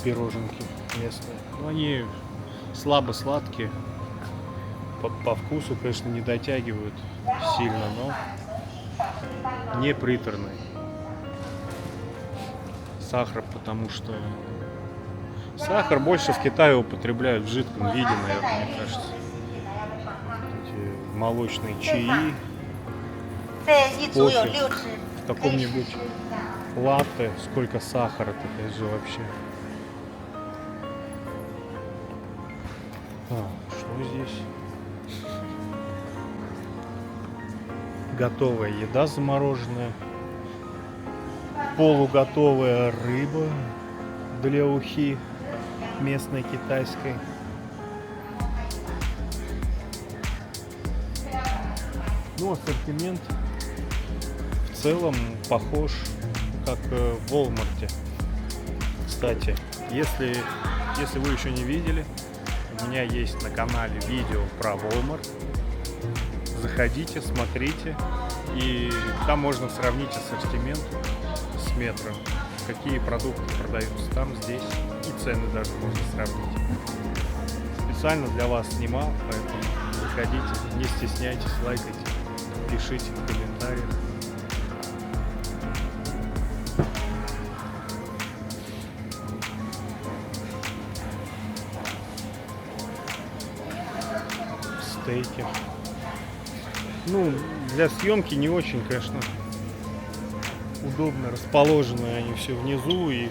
Пироженки местные. Ну, они слабо сладкие. По вкусу, конечно, не дотягивают сильно, но не приторные. Сахар, потому что сахар больше в Китае употребляют в жидком виде, наверное, мне кажется. Эти молочные чаи, кофе, в каком-нибудь латте, сколько сахара-то, это же вообще. Что здесь? Готовая еда замороженная. Полуготовая рыба для ухи местной китайской. Ну, ассортимент в целом похож, как в Walmart. Кстати, если вы еще не видели, у меня есть на канале видео про Walmart. Заходите, смотрите, и там можно сравнить ассортимент с Метро. Какие продукты продаются там, здесь, и цены даже можно сравнить. Специально для вас снимал, поэтому заходите, не стесняйтесь, лайкайте, пишите в комментариях. Стейки. Ну, для съемки не очень, конечно, удобно расположены они все внизу, и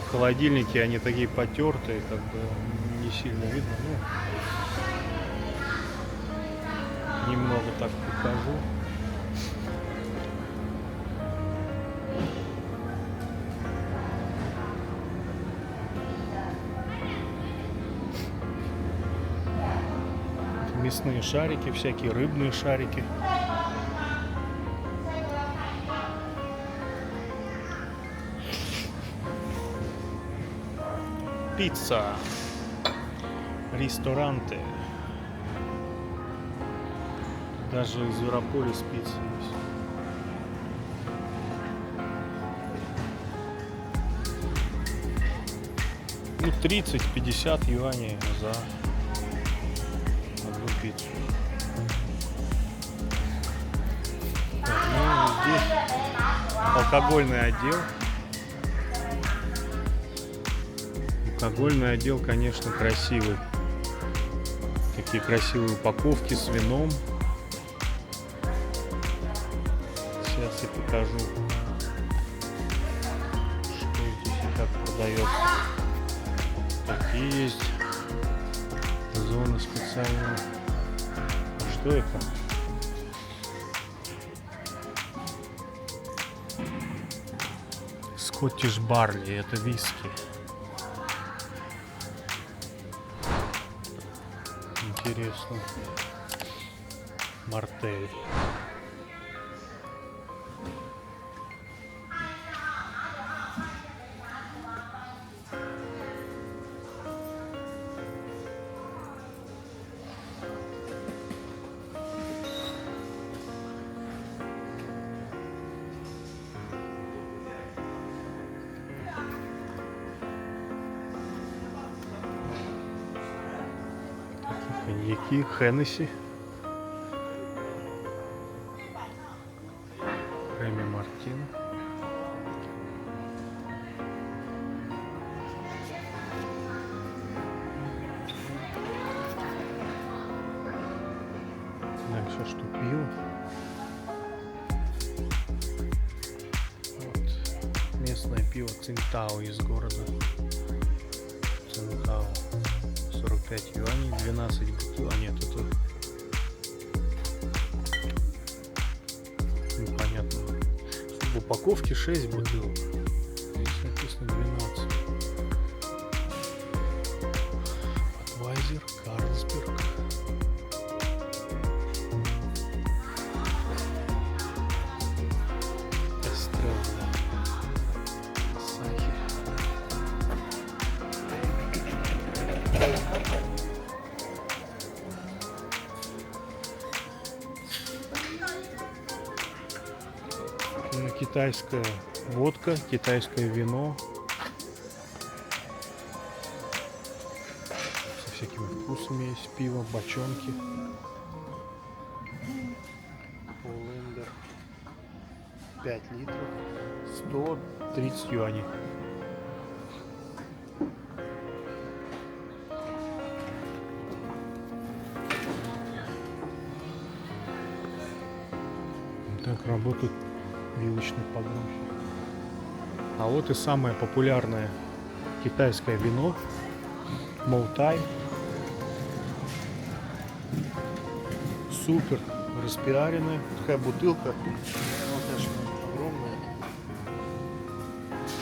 в холодильнике они такие потертые, как бы не сильно видно. Ну, немного так покажу. Мясные шарики, всякие рыбные шарики. Пицца. Ресторанты. Даже Зверополис пицца есть. Ну, 30-50 юаней за одну пиццу. Так, ну, здесь алкогольный отдел. Алкогольный отдел, конечно, красивый. Такие красивые упаковки с вином. Сейчас я покажу, что здесь и как продается. Такие есть зоны специальные. А что это? Скоттиш Барли, это виски. Интересно. Мартель. Коньяки, Хеннесси, Реми Мартин. Дальше что, пиво? Вот. Местное пиво Цинтао из города. Цинтао. 45 юаней, 12 бутылок. А нет, это непонятно. В упаковке 6 бутылок. Здесь написано 12. Budweiser, Карлсберг. Эстрелла. Сахи. китайская водка, китайское вино. Со всякими вкусами есть пиво, бочонки. Поллендер. 5 литров. 130 юаней. Так работают вилочные погрузчики. А вот и самое популярное китайское вино Моутай. Супер распиаренная. Такая бутылка. Она, конечно, огромная.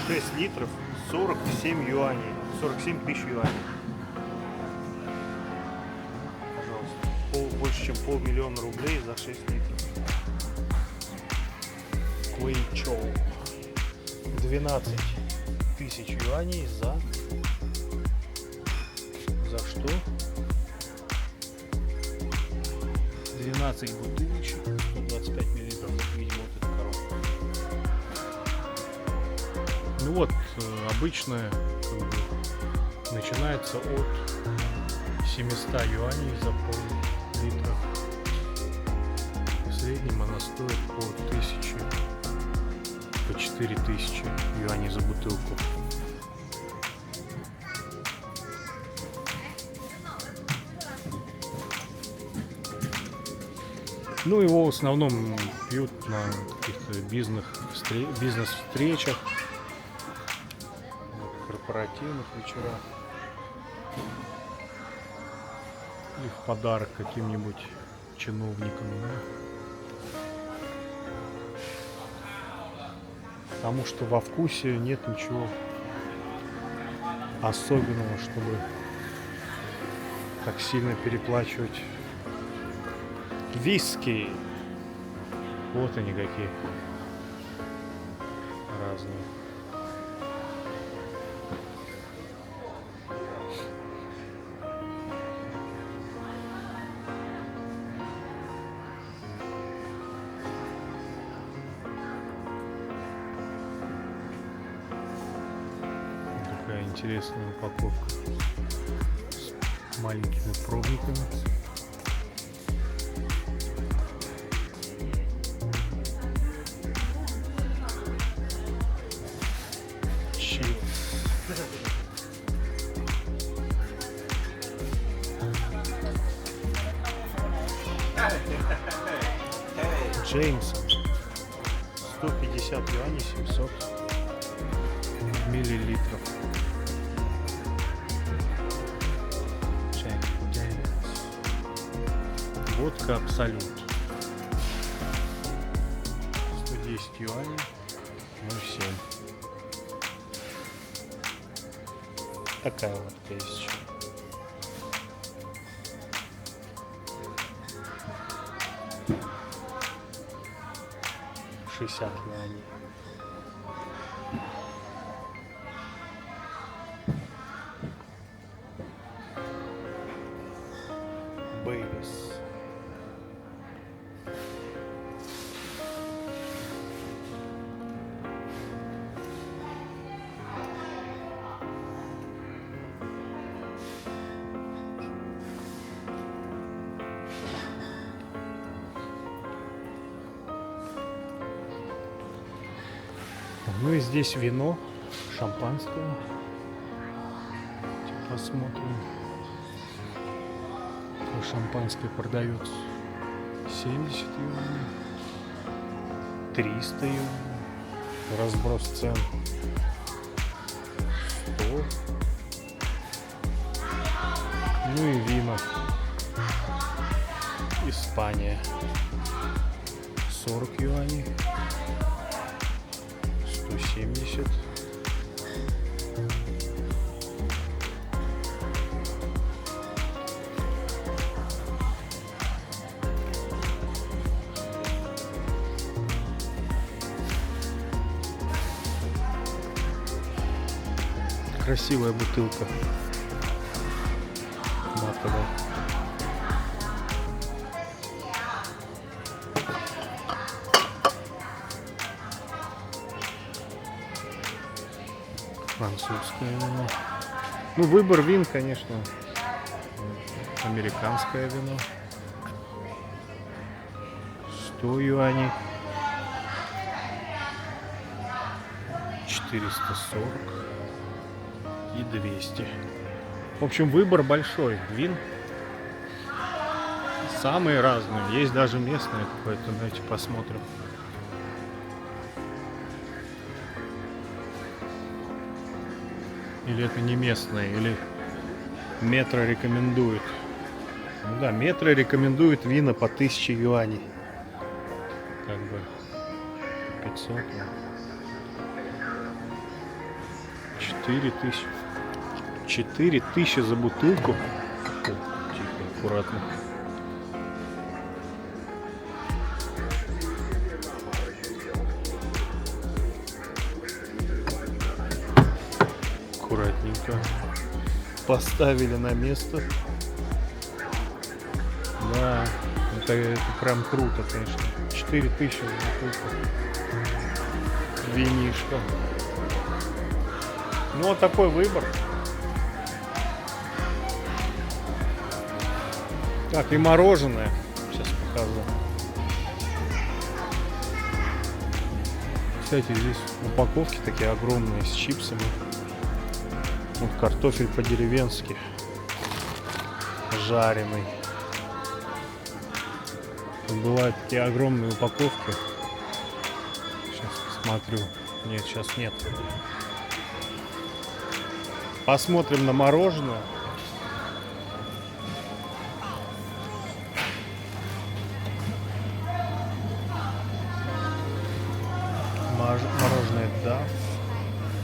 6 литров, 47 юаней. 47 тысяч юаней. Пожалуйста. Больше чем 500 000 рублей за 6 литров. Куэйчоу. 12 тысяч юаней за что? 12 бутылочек, 125 миллилитров, видимо, вот эта коробка. Ну вот, обычная, как бы, начинается от 700 юаней за пол-литра. В среднем она стоит по 1000, по 4000 юаней за бутылку. Ну, его в основном пьют на каких-то бизнес-встречах, корпоративных вечерах. Или в подарок каким-нибудь чиновникам. Да? Потому что во вкусе нет ничего особенного, чтобы так сильно переплачивать. Виски. Вот они какие разные. Такая интересная упаковка с маленькими пробниками. Джеймсон. 150 юаней, 700 миллилитров. Водка Абсолют. 110 юаней, 0,7. Такая водка есть еще. Юаней. Бейлис. Ну и здесь вино, шампанское. Посмотрим. Шампанское продается 70 юаней, 300 юаней. Разброс цен 100. Ну и вина. Испания 40 юаней. 170. Красивая бутылка матовая. Французское вино. Ну, выбор вин, конечно. Американское вино. 100 юаней. 440 и 200. В общем, выбор большой вин. Самые разные. Есть даже местные какое-то. Давайте посмотрим. Или это не местные, или Метро рекомендует. Ну да, Метро рекомендует вина по 1000 юаней. Как бы 500. 4000. 4000 за бутылку. Тихо, аккуратно. Аккуратненько поставили на место. Да, это прям круто, конечно. 4000 за бутылку. Винишко. Ну, вот такой выбор. Так, и мороженое. Сейчас покажу. Кстати, здесь упаковки такие огромные с чипсами. Вот картофель по-деревенски. Жареный. Тут бывают такие огромные упаковки. Сейчас посмотрю. Нет, сейчас нет. Посмотрим на мороженое. Мороженое DAF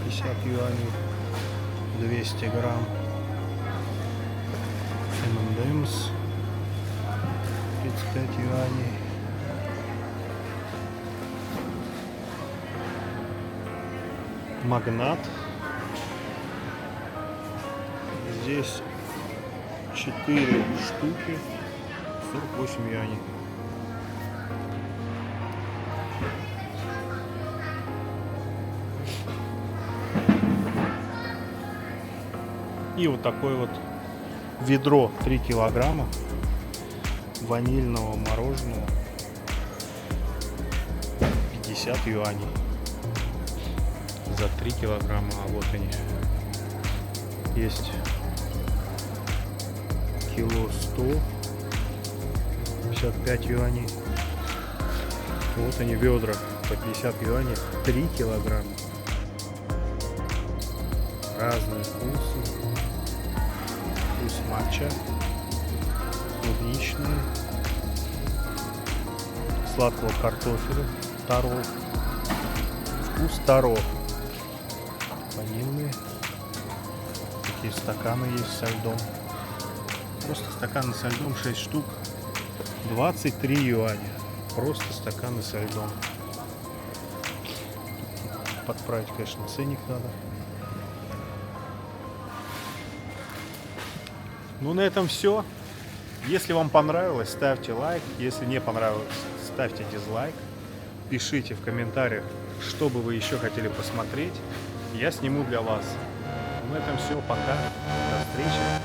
50 юаней, 200 грамм. M&M's 35 юаней. Магнат. Здесь 4 штуки, 48 юаней. И вот такое вот ведро 3 килограмма ванильного мороженого, 50 юаней за 3 килограмма. А вот они. Есть кило 100, 55 юаней. Вот они, ведра по 50 юаней, 3 килограмма. Разные вкусы. Вкус матча, клубничный, сладкого картофеля, таро, вкус таро, ванильный. Такие стаканы есть со льдом. Просто стаканы со льдом 6 штук, 23 юаня. Просто стаканы со льдом. Подправить, конечно, ценник надо. Ну, на этом все. Если вам понравилось, ставьте лайк. Если не понравилось, ставьте дизлайк. Пишите в комментариях, что бы вы еще хотели посмотреть. Я сниму для вас. На этом все. Пока. До встречи.